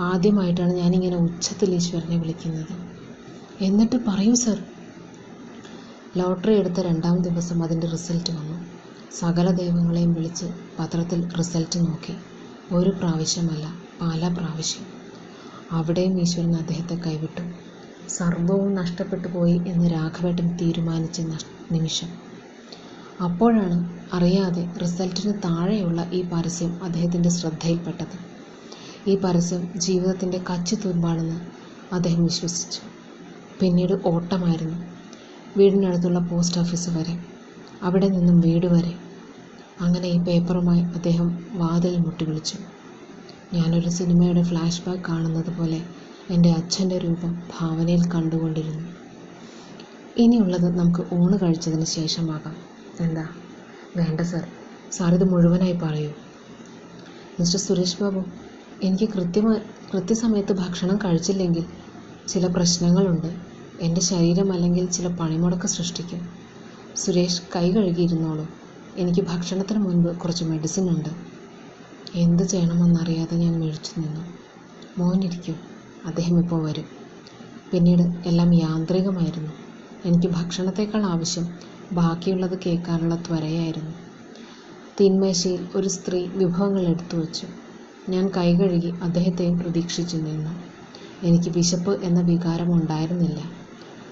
ആദ്യമായിട്ടാണ് ഞാനിങ്ങനെ ഉച്ചത്തിൽ ഈശ്വരനെ വിളിക്കുന്നത്. എന്നിട്ട് പറയൂ സർ. ലോട്ടറി എടുത്ത 2-ാം ദിവസം അതിൻ്റെ റിസൾട്ട് വന്നു. സകല ദൈവങ്ങളെയും വിളിച്ച് പത്രത്തിൽ റിസൾട്ട് നോക്കി. ഒരു പ്രാവശ്യമല്ല, പല പ്രാവശ്യം. അവിടെയും ഈശ്വരൻ അദ്ദേഹത്തെ കൈവിട്ടു. സർവവും നഷ്ടപ്പെട്ടു പോയി എന്ന് രാഘവേട്ടൻ തീരുമാനിച്ച നിമിഷം. അപ്പോഴാണ് അറിയാതെ റിസൾട്ടിന് താഴെയുള്ള ഈ പരസ്യം അദ്ദേഹത്തിൻ്റെ ശ്രദ്ധയിൽപ്പെട്ടത്. ഈ പരസ്യം ജീവിതത്തിൻ്റെ കച്ചിത്തുരുമ്പാണെന്ന് അദ്ദേഹം വിശ്വസിച്ചു. പിന്നീട് ഓട്ടമായിരുന്നു. വീടിനടുത്തുള്ള പോസ്റ്റ് ഓഫീസ് വരെ, അവിടെ നിന്നും വീട് വരെ. അങ്ങനെ ഈ പേപ്പറുമായി അദ്ദേഹം വാതിൽ മുട്ടി വിളിച്ചു. ഞാനൊരു സിനിമയുടെ ഫ്ലാഷ് ബാക്ക് കാണുന്നത് പോലെ എൻ്റെ അച്ഛൻ്റെ രൂപം ഭാവനയിൽ കണ്ടുകൊണ്ടിരുന്നു. ഇനിയുള്ളത് നമുക്ക് ഊണ് കഴിച്ചതിന് ശേഷമാകാം. എന്താ? വേണ്ട സർ, ഇത് മുഴുവനായി പറയൂ. മിസ്റ്റർ സുരേഷ് ബാബു, എനിക്ക് കൃത്യസമയത്ത് ഭക്ഷണം കഴിച്ചില്ലെങ്കിൽ ചില പ്രശ്നങ്ങളുണ്ട്. എൻ്റെ ശരീരം അല്ലെങ്കിൽ ചില പണിമുടക്ക് സൃഷ്ടിക്കും. സുരേഷ് കൈ കഴുകിയിരുന്നോളൂ. എനിക്ക് ഭക്ഷണത്തിന് മുൻപ് കുറച്ച് മെഡിസിൻ ഉണ്ട്. എന്ത് ചെയ്യണമെന്നറിയാതെ ഞാൻ മിഴിച്ചു നിന്നു. മോനിരിക്കൂ, അദ്ദേഹം ഇപ്പോൾ വരും. പിന്നീട് എല്ലാം യാന്ത്രികമായിരുന്നു. എനിക്ക് ഭക്ഷണത്തേക്കാൾ ആവശ്യം ബാക്കിയുള്ളത് കേൾക്കാനുള്ള ത്വരയായിരുന്നു. തീന്മേശയിൽ ഒരു സ്ത്രീ വിഭവങ്ങൾ എടുത്തു വച്ചു. ഞാൻ കൈ കഴുകി അദ്ദേഹത്തെയും പ്രതീക്ഷിച്ചു നിന്നു. എനിക്ക് വിശപ്പ് എന്ന വികാരം ഉണ്ടായിരുന്നില്ല.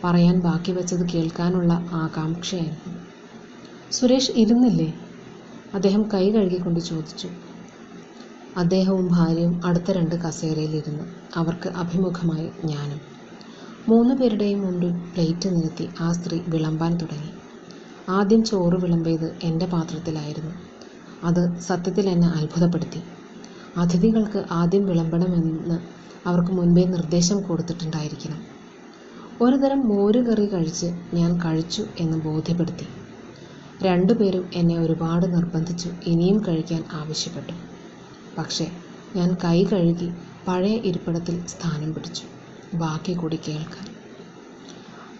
പറയാൻ ബാക്കി വെച്ചത് കേൾക്കാനുള്ള ആകാംക്ഷയായിരുന്നു. സുരേഷ് ഇരുന്നില്ലേ? അദ്ദേഹം കൈ കഴുകിക്കൊണ്ട് ചോദിച്ചു. അദ്ദേഹവും ഭാര്യയും അടുത്ത 2 കസേരയിലിരുന്നു. അവർക്ക് അഭിമുഖമായി ഞാനും. 3 പേരുടെയും മുൻപിൽ പ്ലേറ്റ് നിരത്തി ആ സ്ത്രീ വിളമ്പാൻ തുടങ്ങി. ആദ്യം ചോറ് വിളമ്പിയത് എൻ്റെ പാത്രത്തിലായിരുന്നു. അത് സത്യത്തിൽ എന്നെ അത്ഭുതപ്പെടുത്തി. അതിഥികൾക്ക് ആദ്യം വിളമ്പണമെന്ന് അവർക്ക് മുൻപേ നിർദ്ദേശം കൊടുത്തിട്ടുണ്ടായിരിക്കണം. ഒരു തരം മോരുകറി കഴിച്ച് ഞാൻ കഴിച്ചു എന്ന് ബോധ്യപ്പെടുത്തി. 2 പേരും എന്നെ ഒരുപാട് നിർബന്ധിച്ചു ഇനിയും കഴിക്കാൻ ആവശ്യപ്പെട്ടു. പക്ഷേ ഞാൻ കൈ കഴുകി പഴയ ഇരിപ്പിടത്തിൽ സ്ഥാനം പിടിച്ചു, ബാക്കി കൂടി കേൾക്കാൻ.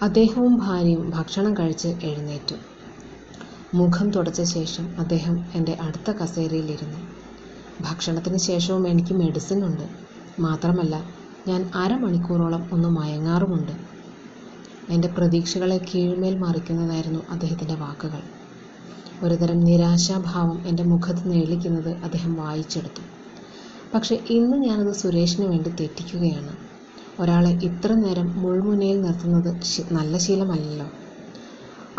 അദ്ദേഹവും ഭാര്യയും ഭക്ഷണം കഴിച്ച് എഴുന്നേറ്റു. മുഖം തുടച്ച ശേഷം അദ്ദേഹം എൻ്റെ അടുത്ത കസേരയിലിരുന്നു. ഭക്ഷണത്തിന് ശേഷവും എനിക്ക് മെഡിസിൻ ഉണ്ട്. മാത്രമല്ല, ഞാൻ 1/2 മണിക്കൂറോളം ഒന്ന് മയങ്ങാറുമുണ്ട്. എൻ്റെ പ്രതീക്ഷകളെ കീഴ്മേൽ മറിക്കുന്നതായിരുന്നു അദ്ദേഹത്തിൻ്റെ വാക്കുകൾ. ഒരുതരം നിരാശാഭാവം എൻ്റെ മുഖത്ത് നേളിക്കുന്നത് അദ്ദേഹം വായിച്ചെടുത്തു. പക്ഷെ ഇന്ന് ഞാനത് സുരേഷിന് വേണ്ടി തെറ്റിക്കുകയാണ്. ഒരാളെ ഇത്ര നേരം മുൾമുനയിൽ നിർത്തുന്നത് നല്ല ശീലമല്ലല്ലോ.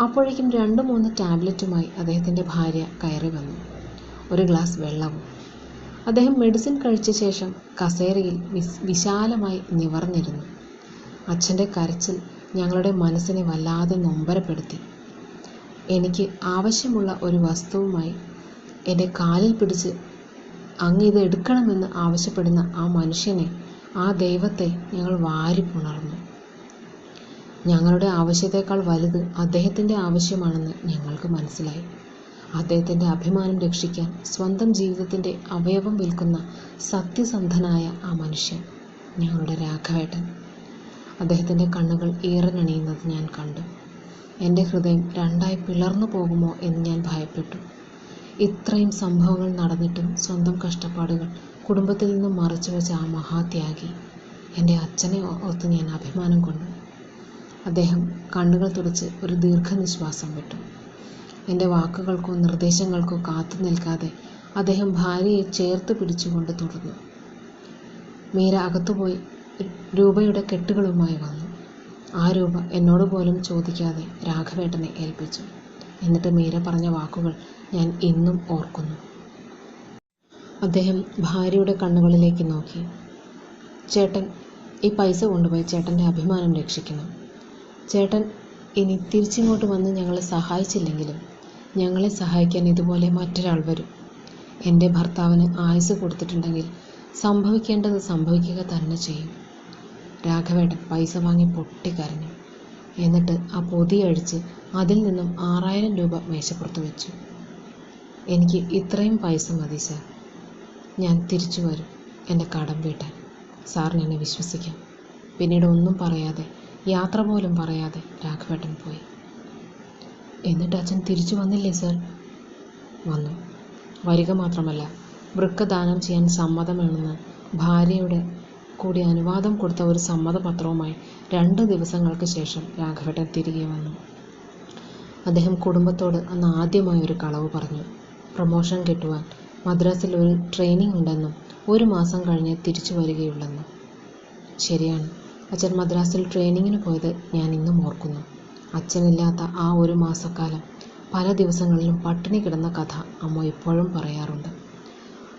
അപ്പോഴേക്കും 2-3 ടാബ്ലറ്റുമായി അദ്ദേഹത്തിൻ്റെ ഭാര്യ കയറി വന്നു. ഒരു ഗ്ലാസ് വെള്ളവും. അദ്ദേഹം മെഡിസിൻ കഴിച്ച ശേഷം കസേരയിൽ വിശാലമായി നിവർന്നിരുന്നു. അച്ഛൻ്റെ കരച്ചിൽ ഞങ്ങളുടെ മനസ്സിനെ വല്ലാതെ നൊമ്പരപ്പെടുത്തി. എനിക്ക് ആവശ്യമുള്ള ഒരു വസ്തുവുമായി എൻ്റെ കാലിൽ പിടിച്ച് അങ്ങ് ഇത് എടുക്കണമെന്ന് ആവശ്യപ്പെടുന്ന ആ മനുഷ്യനെ, ആ ദൈവത്തെ ഞങ്ങൾ വാരിപ്പുണർന്നു. ഞങ്ങളുടെ ആവശ്യത്തേക്കാൾ വലുത് അദ്ദേഹത്തിൻ്റെ ആവശ്യമാണെന്ന് ഞങ്ങൾക്ക് മനസ്സിലായി. അദ്ദേഹത്തിൻ്റെ അഭിമാനം രക്ഷിക്കാൻ സ്വന്തം ജീവിതത്തിൻ്റെ അവയവം വിൽക്കുന്ന സത്യസന്ധനായ ആ മനുഷ്യൻ, ഞങ്ങളുടെ രാഘവേട്ടൻ. അദ്ദേഹത്തിൻ്റെ കണ്ണുകൾ ഈറനണിയുന്നത് ഞാൻ കണ്ടു. എൻ്റെ ഹൃദയം 2ആയി പിളർന്നു പോകുമോ എന്ന് ഞാൻ ഭയപ്പെട്ടു. ഇത്രയും സംഭവങ്ങൾ നടന്നിട്ടും സ്വന്തം കഷ്ടപ്പാടുകൾ കുടുംബത്തിൽ നിന്നും മറച്ചു വെച്ച ആ മഹാത്യാഗി, എൻ്റെ അച്ഛനെ ഓർത്ത് ഞാൻ അഭിമാനം കൊണ്ടു. അദ്ദേഹം കണ്ണുകൾ തുടച്ച് ഒരു ദീർഘനിശ്വാസം വിട്ടു. എൻ്റെ വാക്കുകൾക്കോ നിർദ്ദേശങ്ങൾക്കോ കാത്തു നിൽക്കാതെ അദ്ദേഹം ഭാര്യയെ ചേർത്ത് പിടിച്ചുകൊണ്ട് തുടർന്നു. മീര അകത്തുപോയി രൂപയുടെ കെട്ടുകളുമായി വന്നു. ആ രൂപ എന്നോട് പോലും ചോദിക്കാതെ രാഘവേട്ടനെ ഏൽപ്പിച്ചു. എന്നിട്ട് മീര പറഞ്ഞ വാക്കുകൾ ഞാൻ ഇന്നും ഓർക്കുന്നു. അദ്ദേഹം ഭാര്യയുടെ കണ്ണുകളിലേക്ക് നോക്കി. ചേട്ടൻ ഈ പൈസ കൊണ്ടുപോയി ചേട്ടൻ്റെ അഭിമാനം രക്ഷിക്കണം. ചേട്ടൻ ഇനി തിരിച്ചിങ്ങോട്ട് വന്ന് ഞങ്ങളെ സഹായിച്ചില്ലെങ്കിലും ഞങ്ങളെ സഹായിക്കാൻ ഇതുപോലെ മറ്റൊരാൾ വരും. എൻ്റെ ഭർത്താവിന് ആയുസ് കൊടുത്തിട്ടുണ്ടെങ്കിൽ സംഭവിക്കേണ്ടത് സംഭവിക്കുക തന്നെ ചെയ്യും. രാഘവേട്ടൻ പൈസ വാങ്ങി പൊട്ടിക്കരഞ്ഞു. എന്നിട്ട് ആ പൊതി അഴിച്ച് അതിൽ നിന്നും 6000 രൂപ മേശപ്പുറത്ത് വെച്ചു. എനിക്ക് ഇത്രയും പൈസ മതി സാർ. ഞാൻ തിരിച്ചു വരും എൻ്റെ കടം വീട്ടാൻ. സാറിന് എന്നെ വിശ്വസിക്കാം. പിന്നീട് ഒന്നും പറയാതെ, യാത്ര പോലും പറയാതെ രാഘവേട്ടൻ പോയി. എന്നിട്ട് അച്ഛൻ തിരിച്ചു വന്നില്ലേ സാർ? വന്നു. വരിക മാത്രമല്ല, വൃക്ക ദാനം ചെയ്യാൻ സമ്മതമാണെന്ന് ഭാര്യയുടെ കൂടി അനുവാദം കൊടുത്ത ഒരു സമ്മതപത്രവുമായി 2 ദിവസങ്ങൾക്ക് ശേഷം രാഘവേട്ടൻ തിരികെ വന്നു. അദ്ദേഹം കുടുംബത്തോട് അന്ന് ആദ്യമായി ഒരു കളവ് പറഞ്ഞു. പ്രൊമോഷൻ കിട്ടുവാൻ മദ്രാസിൽ ഒരു ട്രെയിനിങ് ഉണ്ടെന്നും 1 മാസം കഴിഞ്ഞ് തിരിച്ചു വരികയുള്ളെന്നും. ശരിയാണ്, അച്ഛൻ മദ്രാസിൽ ട്രെയിനിങ്ങിന് പോയത് ഞാൻ ഇന്നും ഓർക്കുന്നു. അച്ഛനില്ലാത്ത ആ 1 മാസക്കാലം പല ദിവസങ്ങളിലും പട്ടിണി കിടന്ന കഥ അമ്മ ഇപ്പോഴും പറയാറുണ്ട്.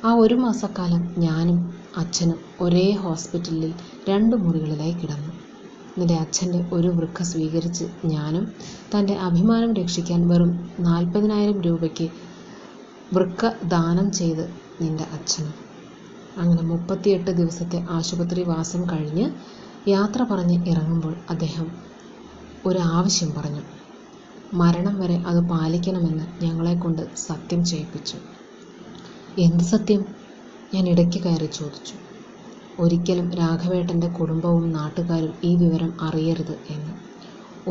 ആ 1 മാസക്കാലം ഞാനും അച്ഛനും ഒരേ ഹോസ്പിറ്റലിൽ 2 മുറികളിലായി കിടന്നു. നിന്റെ അച്ഛൻ്റെ ഒരു വൃക്ക സ്വീകരിച്ച് ഞാനും തൻ്റെ അഭിമാനം രക്ഷിക്കാൻ വെറും 40,000 രൂപയ്ക്ക് വൃക്ക ദാനം ചെയ്ത് നിന്റെ അച്ഛനും. അങ്ങനെ 38 ദിവസത്തെ ആശുപത്രി വാസം കഴിഞ്ഞ് യാത്ര പറഞ്ഞ് ഇറങ്ങുമ്പോൾ അദ്ദേഹം ഒരു ആവശ്യം പറഞ്ഞു. മരണം വരെ അത് പാലിക്കണമെന്ന് ഞങ്ങളെക്കൊണ്ട് സത്യം ചെയ്യിപ്പിച്ചു. എന്ത് സത്യം? ഞാൻ ഇടയ്ക്ക് കയറി ചോദിച്ചു. ഒരിക്കലും രാഘവേട്ടൻ്റെ കുടുംബവും നാട്ടുകാരും ഈ വിവരം അറിയരുത് എന്ന്.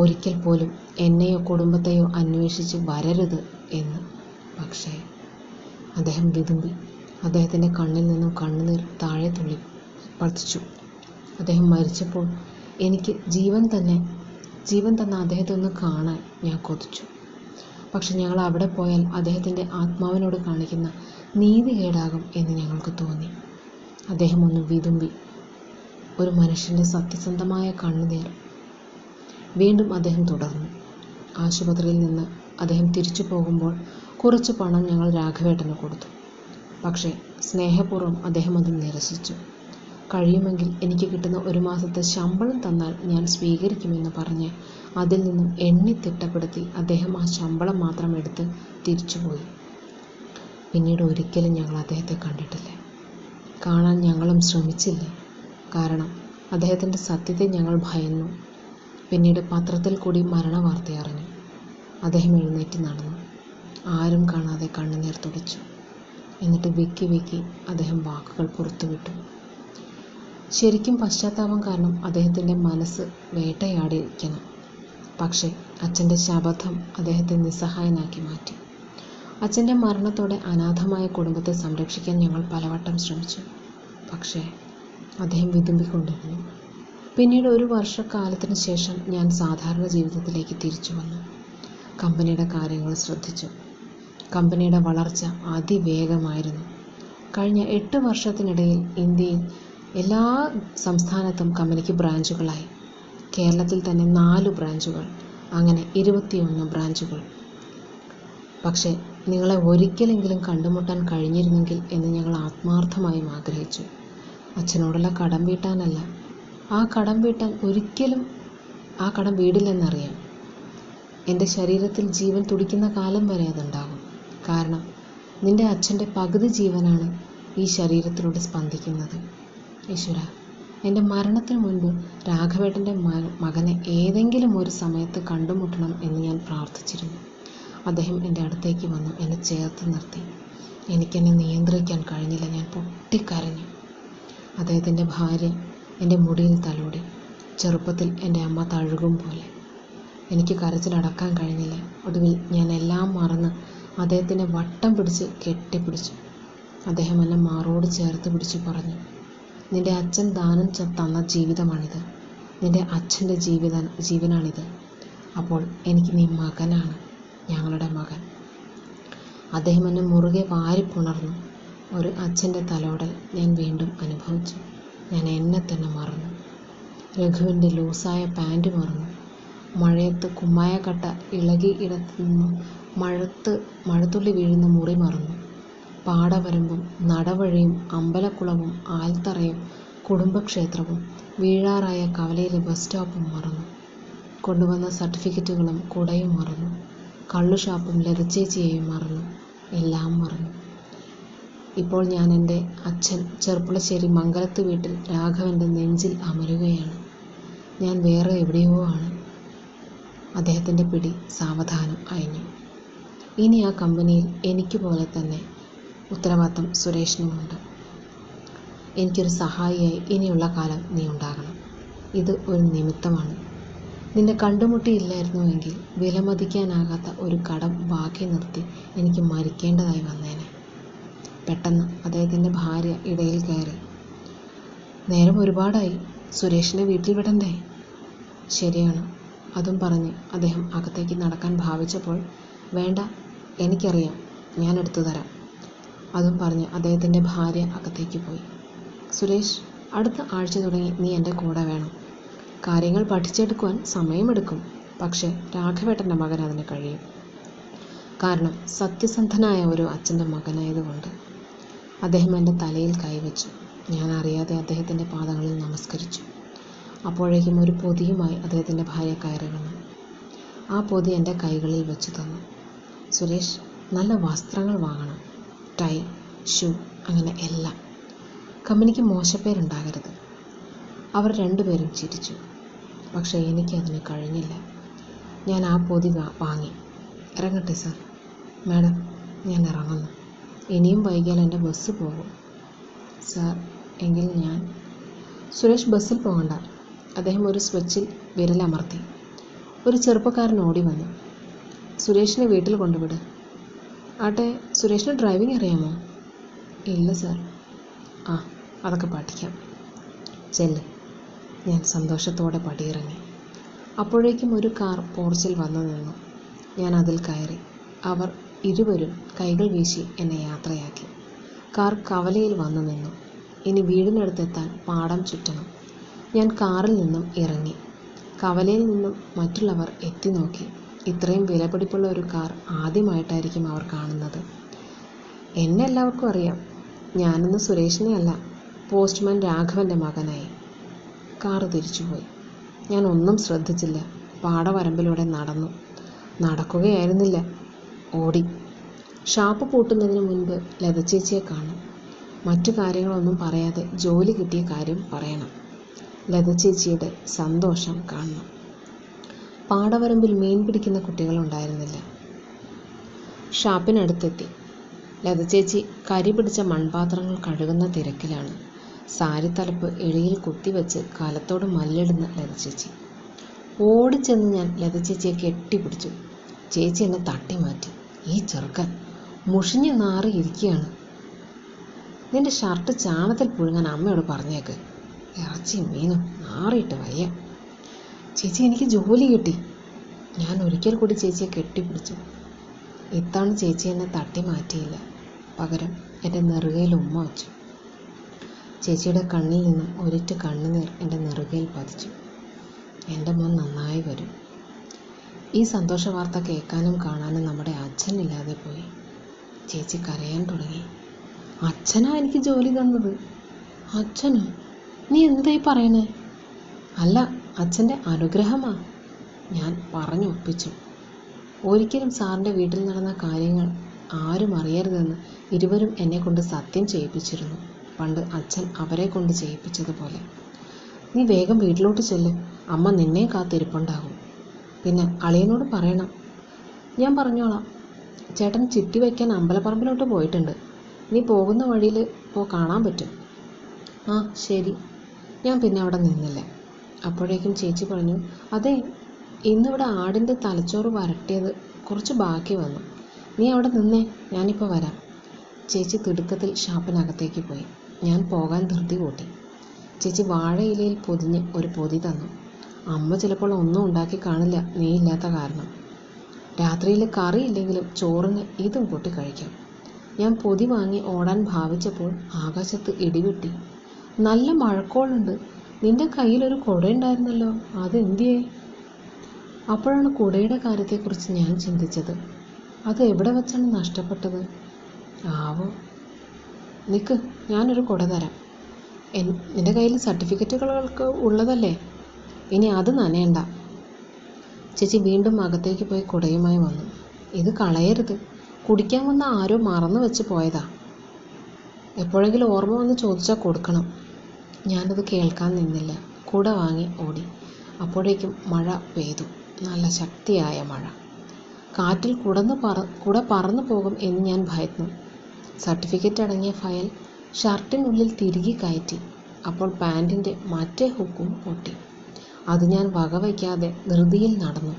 ഒരിക്കൽ പോലും എന്നെയോ കുടുംബത്തെയോ അന്വേഷിച്ച് വരരുത് എന്ന്. പക്ഷേ അദ്ദേഹം വിതുമ്പി. അദ്ദേഹത്തിൻ്റെ കണ്ണിൽ നിന്നും കണ്ണുനീർ താഴെ തുള്ളി പതിച്ചു. അദ്ദേഹം മരിച്ചപ്പോൾ എനിക്ക് ജീവൻ തന്ന അദ്ദേഹത്തെ ഒന്ന് കാണാൻ ഞാൻ കൊതിച്ചു. പക്ഷെ ഞങ്ങൾ അവിടെ പോയാൽ അദ്ദേഹത്തിൻ്റെ ആത്മാവിനോട് കാണിക്കുന്ന നീതികേടാകും എന്ന് ഞങ്ങൾക്ക് തോന്നി. അദ്ദേഹം ഒന്ന് വിതുമ്പി. ഒരു മനുഷ്യൻ്റെ സത്യസന്ധമായ കണ്ണുനീർ. വീണ്ടും അദ്ദേഹം തുടർന്നു. ആശുപത്രിയിൽ നിന്ന് അദ്ദേഹം തിരിച്ചു പോകുമ്പോൾ കുറച്ച് പണം ഞങ്ങൾ രാഘവേട്ടന് കൊടുത്തു. പക്ഷേ സ്നേഹപൂർവ്വം അദ്ദേഹം അത് നിരസിച്ചു. കഴിയുമെങ്കിൽ എനിക്ക് കിട്ടുന്ന 1 മാസത്തെ ശമ്പളം തന്നാൽ ഞാൻ സ്വീകരിക്കുമെന്ന് പറഞ്ഞ് അതിൽ നിന്നും എണ്ണി തിട്ടപ്പെടുത്തി അദ്ദേഹം ആ ശമ്പളം മാത്രം എടുത്ത് തിരിച്ചുപോയി. പിന്നീട് ഒരിക്കലും ഞങ്ങൾ അദ്ദേഹത്തെ കണ്ടിട്ടില്ല. കാണാൻ ഞങ്ങളും ശ്രമിച്ചില്ല. കാരണം അദ്ദേഹത്തിൻ്റെ സത്യത്തെ ഞങ്ങൾ ഭയന്നു. പിന്നീട് പത്രത്തിൽ കൂടി മരണവാർത്ത അറിഞ്ഞു. അദ്ദേഹം എഴുന്നേറ്റ് നടന്നു. ആരും കാണാതെ കണ്ണുനീർ തുടച്ചു. എന്നിട്ട് വിക്കി അദ്ദേഹം വാക്കുകൾ പുറത്തുവിട്ടു. ശരിക്കും പശ്ചാത്താപം കാരണം അദ്ദേഹത്തിൻ്റെ മനസ്സ് വേട്ടയാടിയിരിക്കണം. പക്ഷേ അച്ഛൻ്റെ ശപഥം അദ്ദേഹത്തെ നിസ്സഹായനാക്കി മാറ്റി. അച്ഛൻ്റെ മരണത്തോടെ അനാഥമായ കുടുംബത്തെ സംരക്ഷിക്കാൻ ഞങ്ങൾ പലവട്ടം ശ്രമിച്ചു. പക്ഷേ അദ്ദേഹം വിതുമ്പിക്കൊണ്ടിരുന്നു. പിന്നീട് 1 വർഷക്കാലത്തിന് ശേഷം ഞാൻ സാധാരണ ജീവിതത്തിലേക്ക് തിരിച്ചു വന്നു. കമ്പനിയുടെ കാര്യങ്ങൾ ശ്രദ്ധിച്ചു. കമ്പനിയുടെ വളർച്ച അതിവേഗമായിരുന്നു. കഴിഞ്ഞ 8 വർഷത്തിനിടയിൽ ഇന്ത്യയിൽ എല്ലാ സംസ്ഥാനത്തും കമ്പനിക്ക് ബ്രാഞ്ചുകളായി. കേരളത്തിൽ തന്നെ 4 ബ്രാഞ്ചുകൾ, അങ്ങനെ 21 ബ്രാഞ്ചുകൾ. പക്ഷേ നിങ്ങളെ ഒരിക്കലെങ്കിലും കണ്ടുമുട്ടാൻ കഴിഞ്ഞിരുന്നെങ്കിൽ എന്ന് ഞങ്ങൾ ആത്മാർത്ഥമായും ആഗ്രഹിച്ചു. അച്ഛനോടുള്ള കടം വീട്ടാനല്ല. ആ കടം വീട്ടാൻ ഒരിക്കലും ആ കടം വീടില്ലെന്നറിയാം. എൻ്റെ ശരീരത്തിൽ ജീവൻ തുടിക്കുന്ന കാലം വരെ അതുണ്ടാകും. കാരണം നിൻ്റെ അച്ഛൻ്റെ പകുതി ജീവനാണ് ഈ ശരീരത്തിലൂടെ സ്പന്ദിക്കുന്നത്. ഈശ്വര, എൻ്റെ മരണത്തിന് മുൻപ് രാഘവേട്ടൻ്റെ മകനെ ഏതെങ്കിലും ഒരു സമയത്ത് കണ്ടുമുട്ടണം എന്ന് ഞാൻ പ്രാർത്ഥിച്ചിരുന്നു. അദ്ദേഹം എൻ്റെ അടുത്തേക്ക് വന്നു എന്നെ ചേർത്ത് നിർത്തി. എനിക്കെന്നെ നിയന്ത്രിക്കാൻ കഴിഞ്ഞില്ല. ഞാൻ പൊട്ടിക്കരഞ്ഞു. അദ്ദേഹത്തിൻ്റെ ഭാര്യ എൻ്റെ മുടിയിൽ തലോടി. ചെറുപ്പത്തിൽ എൻ്റെ അമ്മ തഴുകും പോലെ. എനിക്ക് കരച്ചിലടക്കാൻ കഴിഞ്ഞില്ല. ഒടുവിൽ ഞാൻ എല്ലാം മറന്ന് അദ്ദേഹത്തിൻ്റെ വട്ടം പിടിച്ച് കെട്ടിപ്പിടിച്ചു. അദ്ദേഹം എന്നെ മാറോട് ചേർത്ത് പിടിച്ചു പറഞ്ഞു, നിൻ്റെ അച്ഛൻ ദാനം തന്ന ജീവിതമാണിത്. നിൻ്റെ അച്ഛൻ്റെ ജീവനാണിത്. അപ്പോൾ എനിക്ക് നീ മകനാണ്, ഞങ്ങളുടെ മകൻ. അദ്ദേഹം എന്നെ മുറുകെ വാരിപ്പുണർന്നു. ഒരു അച്ഛൻ്റെ തലോടൽ ഞാൻ വീണ്ടും അനുഭവിച്ചു. ഞാൻ എന്നെ തന്നെ മറന്നു. രഘുവിൻ്റെ ലൂസായ പാൻറ് മറന്നു. മഴയത്ത് കുമ്മായക്കട്ട ഇളകി ഇടത്തു നിന്നും മഴത്തുള്ളി വീഴുന്ന മുറി മറന്നു. പാടവരമ്പും നടവഴിയും അമ്പലക്കുളവും ആൽത്തറയും കുടുംബക്ഷേത്രവും വീഴാറായ കവലയിലെ ബസ് സ്റ്റോപ്പും മറന്നു. കൊണ്ടുവന്ന സർട്ടിഫിക്കറ്റുകളും കുടയും മറന്നു. കള്ളുഷാപ്പും ലതച്ചേച്ചിയെയും മറന്നു. എല്ലാം മറന്നു. ഇപ്പോൾ ഞാൻ എൻ്റെ അച്ഛൻ ചെർപ്പുളശ്ശേരി മംഗലത്ത് വീട്ടിൽ രാഘവൻ്റെ നെഞ്ചിൽ അമരുകയാണ്. ഞാൻ വേറെ എവിടെയോ ആണ്. അദ്ദേഹത്തിൻ്റെ പിടി സാവധാനം അയഞ്ഞു. ഇനി ആ കമ്പനിയിൽ എനിക്ക് പോലെ തന്നെ ഉത്തരവാദിത്തം സുരേഷിനുമുണ്ട്. എനിക്കൊരു സഹായിയായി ഇനിയുള്ള കാലം നീ ഉണ്ടാകണം. ഇത് ഒരു നിമിത്തമാണ്. നിന്നെ കണ്ടുമുട്ടിയില്ലായിരുന്നുവെങ്കിൽ വിലമതിക്കാനാകാത്ത ഒരു കടം ബാക്കി നിർത്തി എനിക്ക് മരിക്കേണ്ടതായി വന്നേനെ. പെട്ടെന്ന് അദ്ദേഹത്തിൻ്റെ ഭാര്യ ഇടയിൽ കയറി. നേരം ഒരുപാടായി, സുരേഷിനെ വീട്ടിൽ വിടണ്ടേ? ശരിയാണ്. അതും പറഞ്ഞ് അദ്ദേഹം അകത്തേക്ക് നടക്കാൻ ഭാവിച്ചപ്പോൾ, വേണ്ട, എനിക്കറിയാം, ഞാൻ എടുത്തു തരാം. അതും പറഞ്ഞ് അദ്ദേഹത്തിൻ്റെ ഭാര്യ അകത്തേക്ക് പോയി. സുരേഷ്, അടുത്ത ആഴ്ച തുടങ്ങി നീ എൻ്റെ കൂടെ വേണം. കാര്യങ്ങൾ പഠിച്ചെടുക്കുവാൻ സമയമെടുക്കും. പക്ഷേ രാഘവേട്ടൻ്റെ മകൻ അതിന് കഴിയും. കാരണം സത്യസന്ധനായ ഒരു അച്ഛൻ്റെ മകനായതുകൊണ്ട്. അദ്ദേഹം എൻ്റെ തലയിൽ കൈവച്ചു. ഞാൻ അറിയാതെ അദ്ദേഹത്തിൻ്റെ പാദങ്ങളിൽ നമസ്കരിച്ചു. അപ്പോഴേക്കും ഒരു പൊതിയുമായി അദ്ദേഹത്തിൻ്റെ ഭാര്യ കയറി വന്നു. ആ പൊതി എൻ്റെ കൈകളിൽ വെച്ച് തന്നു. സുരേഷ്, നല്ല വസ്ത്രങ്ങൾ വാങ്ങണം. ടൈ, ഷൂ, അങ്ങനെ എല്ലാം. കമ്പനിക്ക് മോശപ്പേരുണ്ടാകരുത്. അവർ രണ്ടുപേരും ചിരിച്ചു. പക്ഷേ എനിക്കതിന് കഴിഞ്ഞില്ല. ഞാൻ ആ പൊതി വാങ്ങി. ഇറങ്ങട്ടെ സാർ? മാഡം, ഞാൻ ഇറങ്ങുന്നു. ഇനിയും വൈകിയാൽ എൻ്റെ ബസ് പോകും. സാർ, എങ്കിൽ ഞാൻ... സുരേഷ് ബസ്സിൽ പോകണ്ട. അദ്ദേഹം ഒരു സ്വിച്ചിൽ വിരലമർത്തി. ഒരു ചെറുപ്പക്കാരൻ ഓടി വന്നു. സുരേഷിനെ വീട്ടിൽ കൊണ്ടുവിട്. ആട്ടെ, സുരേഷിന് ഡ്രൈവിംഗ് അറിയാമോ? ഇല്ല സാർ. ആ, അതൊക്കെ പഠിക്കാം. ചെല്ല്. ഞാൻ സന്തോഷത്തോടെ പടിയിറങ്ങി. അപ്പോഴേക്കും ഒരു കാർ പോർച്ചിൽ വന്നു നിന്നു. ഞാൻ അതിൽ കയറി. അവർ ഇരുവരും കൈകൾ വീശി എന്നെ യാത്രയാക്കി. കാർ കവലയിൽ വന്നു നിന്നു. ഇനി വീടിനടുത്തെത്താൻ പാടം ചുറ്റണം. ഞാൻ കാറിൽ നിന്നും ഇറങ്ങി. കവലയിൽ നിന്നും മറ്റുള്ളവർ എത്തി നോക്കി. ഇത്രയും വിലപിടിപ്പുള്ള ഒരു കാർ ആദ്യമായിട്ടായിരിക്കും അവർ കാണുന്നത്. എന്നെ എല്ലാവർക്കും അറിയാം. ഞാനിന്ന് സുരേഷിനെ അല്ല, പോസ്റ്റ്മാൻ രാഘവൻ്റെ മകനായി. കാറ് തിരിച്ചുപോയി. ഞാൻ ഒന്നും ശ്രദ്ധിച്ചില്ല. പാടവരമ്പിലൂടെ നടക്കുകയായിരുന്നില്ല, ഓടി. ഷാപ്പ് പൂട്ടുന്നതിന് മുൻപ് ലതച്ചേച്ചിയെ കാണും. മറ്റു കാര്യങ്ങളൊന്നും പറയാതെ ജോലി കിട്ടിയ കാര്യം പറയണം. ലതച്ചേച്ചിയുടെ സന്തോഷം കാണണം. പാടവരമ്പിൽ മീൻ പിടിക്കുന്ന കുട്ടികളുണ്ടായിരുന്നില്ല. ഷാപ്പിനടുത്തെത്തി. ലതച്ചേച്ചി കരി പിടിച്ച മൺപാത്രങ്ങൾ കഴുകുന്ന തിരക്കിലാണ്. സാരിത്തലപ്പ് എളിയിൽ കുത്തിവെച്ച് കാലത്തോട് മല്ലിടുന്ന ലതച്ചേച്ചി. ഓടിച്ചെന്ന് ഞാൻ ലതച്ചേച്ചിയെ കെട്ടിപ്പിടിച്ചു. ചേച്ചി എന്നെ തട്ടി മാറ്റി. ഈ ചെറുക്കൻ മുഷിഞ്ഞ് നാറിയിരിക്കുകയാണ്. നിന്റെ ഷർട്ട് ചാണത്തിൽ പുഴുങ്ങാൻ അമ്മയോട് പറഞ്ഞേക്ക്. ഇറച്ചിയും മീനും നാറിയിട്ട് വയ്യ. ചേച്ചി, എനിക്ക് ജോലി കിട്ടി. ഞാൻ ഒരിക്കൽ കൂടി ചേച്ചിയെ കെട്ടിപ്പിടിച്ചു. ഇത്തവണ ചേച്ചി എന്നെ തട്ടി മാറ്റിയില്ല. പകരം എൻ്റെ നെറുകയിൽ ഉമ്മ വച്ചു. ചേച്ചിയുടെ കണ്ണിൽ നിന്നും ഒരിറ്റ് കണ്ണുനീർ എൻ്റെ നെറുകയിൽ പതിച്ചു. എൻ്റെ മോൻ നന്നായി വരും. ഈ സന്തോഷ വാർത്ത കേൾക്കാനും കാണാനും നമ്മുടെ അച്ഛനില്ലാതെ പോയി. ചേച്ചി കരയാൻ തുടങ്ങി. അച്ഛനാ എനിക്ക് ജോലി തന്നത്? അച്ഛനോ? നീ എന്തായി പറയണേ? അല്ല, അച്ഛൻ്റെ അനുഗ്രഹമാ. ഞാൻ പറഞ്ഞൊപ്പിച്ചു. ഒരിക്കലും സാറിൻ്റെ വീട്ടിൽ നടന്ന കാര്യങ്ങൾ ആരും അറിയരുതെന്ന് ഇരുവരും എന്നെ കൊണ്ട് സത്യം ചെയ്യിപ്പിച്ചിരുന്നു. പണ്ട് അച്ഛൻ അവരെ കൊണ്ട് ചെയ്യിപ്പിച്ചതുപോലെ. നീ വേഗം വീട്ടിലോട്ട് ചെല്ല്. അമ്മ നിന്നെ കാത്തിരിപ്പുണ്ടാകും. പിന്നെ അളിയനോട് പറയണം. ഞാൻ പറഞ്ഞോളാം. ചേട്ടൻ ചിട്ടി വയ്ക്കാൻ അമ്പലപ്പറമ്പിലോട്ട് പോയിട്ടുണ്ട്. നീ പോകുന്ന വഴിയിൽ കാണാൻ പറ്റും. ആ, ശരി. ഞാൻ പിന്നെ അവിടെ നിന്നില്ല. അപ്പോഴേക്കും ചേച്ചി പറഞ്ഞു, അതെ, ഇന്നിവിടെ ആടിൻ്റെ തലച്ചോറ് വരട്ടിയത് കുറച്ച് ബാക്കി വന്നു. നീ അവിടെ നിന്നേ, ഞാനിപ്പോൾ വരാം. ചേച്ചി തിടുക്കത്തിൽ ഷാപ്പിനകത്തേക്ക് പോയി. ഞാൻ പോകാൻ ധൃതി കൂട്ടി. ചേച്ചി വാഴയിലയിൽ പൊതിഞ്ഞ് ഒരു പൊതി തന്നു. അമ്മ ചിലപ്പോൾ ഒന്നും ഉണ്ടാക്കി കാണില്ല, നീ ഇല്ലാത്ത കാരണം. രാത്രിയിൽ കറി ഇല്ലെങ്കിലും ചോറിന് ഇതും കൂട്ടി കഴിക്കാം. ഞാൻ പൊതി വാങ്ങി ഓടാൻ ഭാവിച്ചപ്പോൾ ആകാശത്ത് ഇടിവെട്ടി. നല്ല മഴക്കോളുണ്ട്. നിന്റെ കയ്യിലൊരു കുടയുണ്ടായിരുന്നല്ലോ, അതെന്തിയേ? അപ്പോഴാണ് കുടയുടെ കാര്യത്തെക്കുറിച്ച് ഞാൻ ചിന്തിച്ചത്. അത് എവിടെ വെച്ചാണ് നഷ്ടപ്പെട്ടത് ആവോ? നിൽക്ക്, ഞാനൊരു കുട തരാം. നിൻ്റെ കയ്യിൽ സർട്ടിഫിക്കറ്റുകളൊക്കെ ഉള്ളതല്ലേ? ഇനി അത് നനയണ്ട. ചേച്ചി വീണ്ടും അകത്തേക്ക് പോയി കുടയുമായി വന്നു. ഇത് കളയരുത്, കുടിക്കാൻ വന്ന ആരോ മറന്നു വെച്ച് പോയതാ. എപ്പോഴെങ്കിലും ഓർമ്മ വന്ന് ചോദിച്ചാൽ കൊടുക്കണം. ഞാനത് കേൾക്കാൻ നിന്നില്ല. കുട വാങ്ങി ഓടി. അപ്പോഴേക്കും മഴ പെയ്തു. നല്ല ശക്തിയായ മഴ. കാറ്റിൽ കുട പറന്നു പോകും എന്ന് ഞാൻ ഭയന്നു. സർട്ടിഫിക്കറ്റ് അടങ്ങിയ ഫയൽ ഷർട്ടിനുള്ളിൽ തിരികെ കയറ്റി. അപ്പോൾ പാൻറ്റിൻ്റെ മറ്റേ ഹുക്കും പൊട്ടി. അത് ഞാൻ വകവയ്ക്കാതെ ധൃതിയിൽ നടന്നു.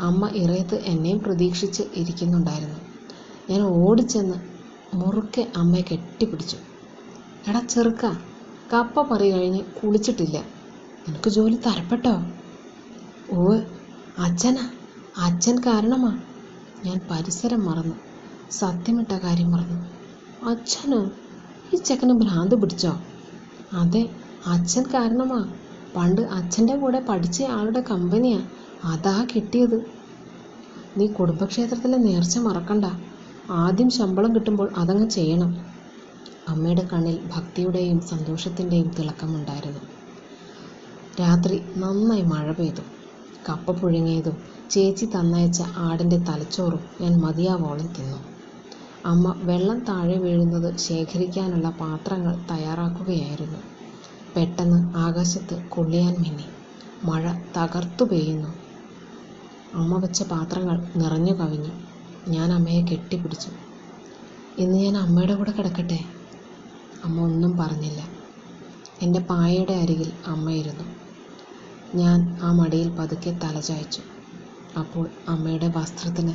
അമ്മ ഇറയത്ത് എന്നെയും പ്രതീക്ഷിച്ച് ഇരിക്കുന്നുണ്ടായിരുന്നു. ഞാൻ ഓടിച്ചെന്ന് മുറുക്കെ അമ്മയെ കെട്ടിപ്പിടിച്ചു. എടാ ചെറുക്ക, കപ്പ പറി കഴിഞ്ഞ് കുളിച്ചിട്ടില്ല, എനിക്ക് ജോലി തരപ്പെട്ടോ? ഓ അച്ഛനാ, അച്ഛൻ കാരണമാ. ഞാൻ പരിസരം മറന്നു, സത്യമിട്ട കാര്യം മറന്നു. അച്ഛനോ? ഈ ചെക്കന് ഭ്രാന്ത് പിടിച്ചോ? അതെ, അച്ഛൻ കാരണമാ. പണ്ട് അച്ഛൻ്റെ കൂടെ പഠിച്ച ആളുടെ കമ്പനിയാ, അതാ കിട്ടിയത്. നീ കുടുംബക്ഷേത്രത്തിലെ നേർച്ച മറക്കണ്ട. ആദ്യം ശമ്പളം കിട്ടുമ്പോൾ അതങ്ങ് ചെയ്യണം. അമ്മയുടെ കണ്ണിൽ ഭക്തിയുടെയും സന്തോഷത്തിൻ്റെയും തിളക്കമുണ്ടായിരുന്നു. രാത്രി നന്നായി മഴ പെയ്തു. കപ്പ പുഴുങ്ങിയതും ചേച്ചി തന്നയച്ച ആടിൻ്റെ തലച്ചോറും ഞാൻ മതിയാവോളം തിന്നു. അമ്മ വെള്ളം താഴെ വീഴുന്നത് ശേഖരിക്കാനുള്ള പാത്രങ്ങൾ തയ്യാറാക്കുകയായിരുന്നു. പെട്ടെന്ന് ആകാശത്ത് കൊള്ളിയാൻ മിന്നി. മഴ തകർത്തു പെയ്യുന്നു. അമ്മ വെച്ച പാത്രങ്ങൾ നിറഞ്ഞു കവിഞ്ഞു. ഞാൻ അമ്മയെ കെട്ടിപ്പിടിച്ചു. ഇന്ന് ഞാൻ അമ്മയുടെ കൂടെ കിടക്കട്ടെ? അമ്മ ഒന്നും പറഞ്ഞില്ല. എൻ്റെ പായയുടെ അരികിൽ അമ്മയിരുന്നു. ഞാൻ ആ മടിയിൽ പതുക്കെ തലചായ്ച്ചു. അപ്പോൾ അമ്മയുടെ വസ്ത്രത്തിന്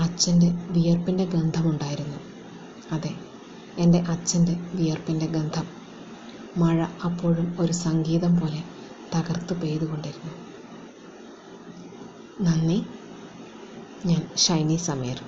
അച്ഛൻ്റെ വിയർപ്പിൻ്റെ ഗന്ധമുണ്ടായിരുന്നു. അതെ, എൻ്റെ അച്ഛൻ്റെ വിയർപ്പിൻ്റെ ഗന്ധം. മഴ അപ്പോഴും ഒരു സംഗീതം പോലെ തകർത്ത് പെയ്തുകൊണ്ടിരുന്നു. നന്ദി. ഞാൻ ഷൈനി സമീർ.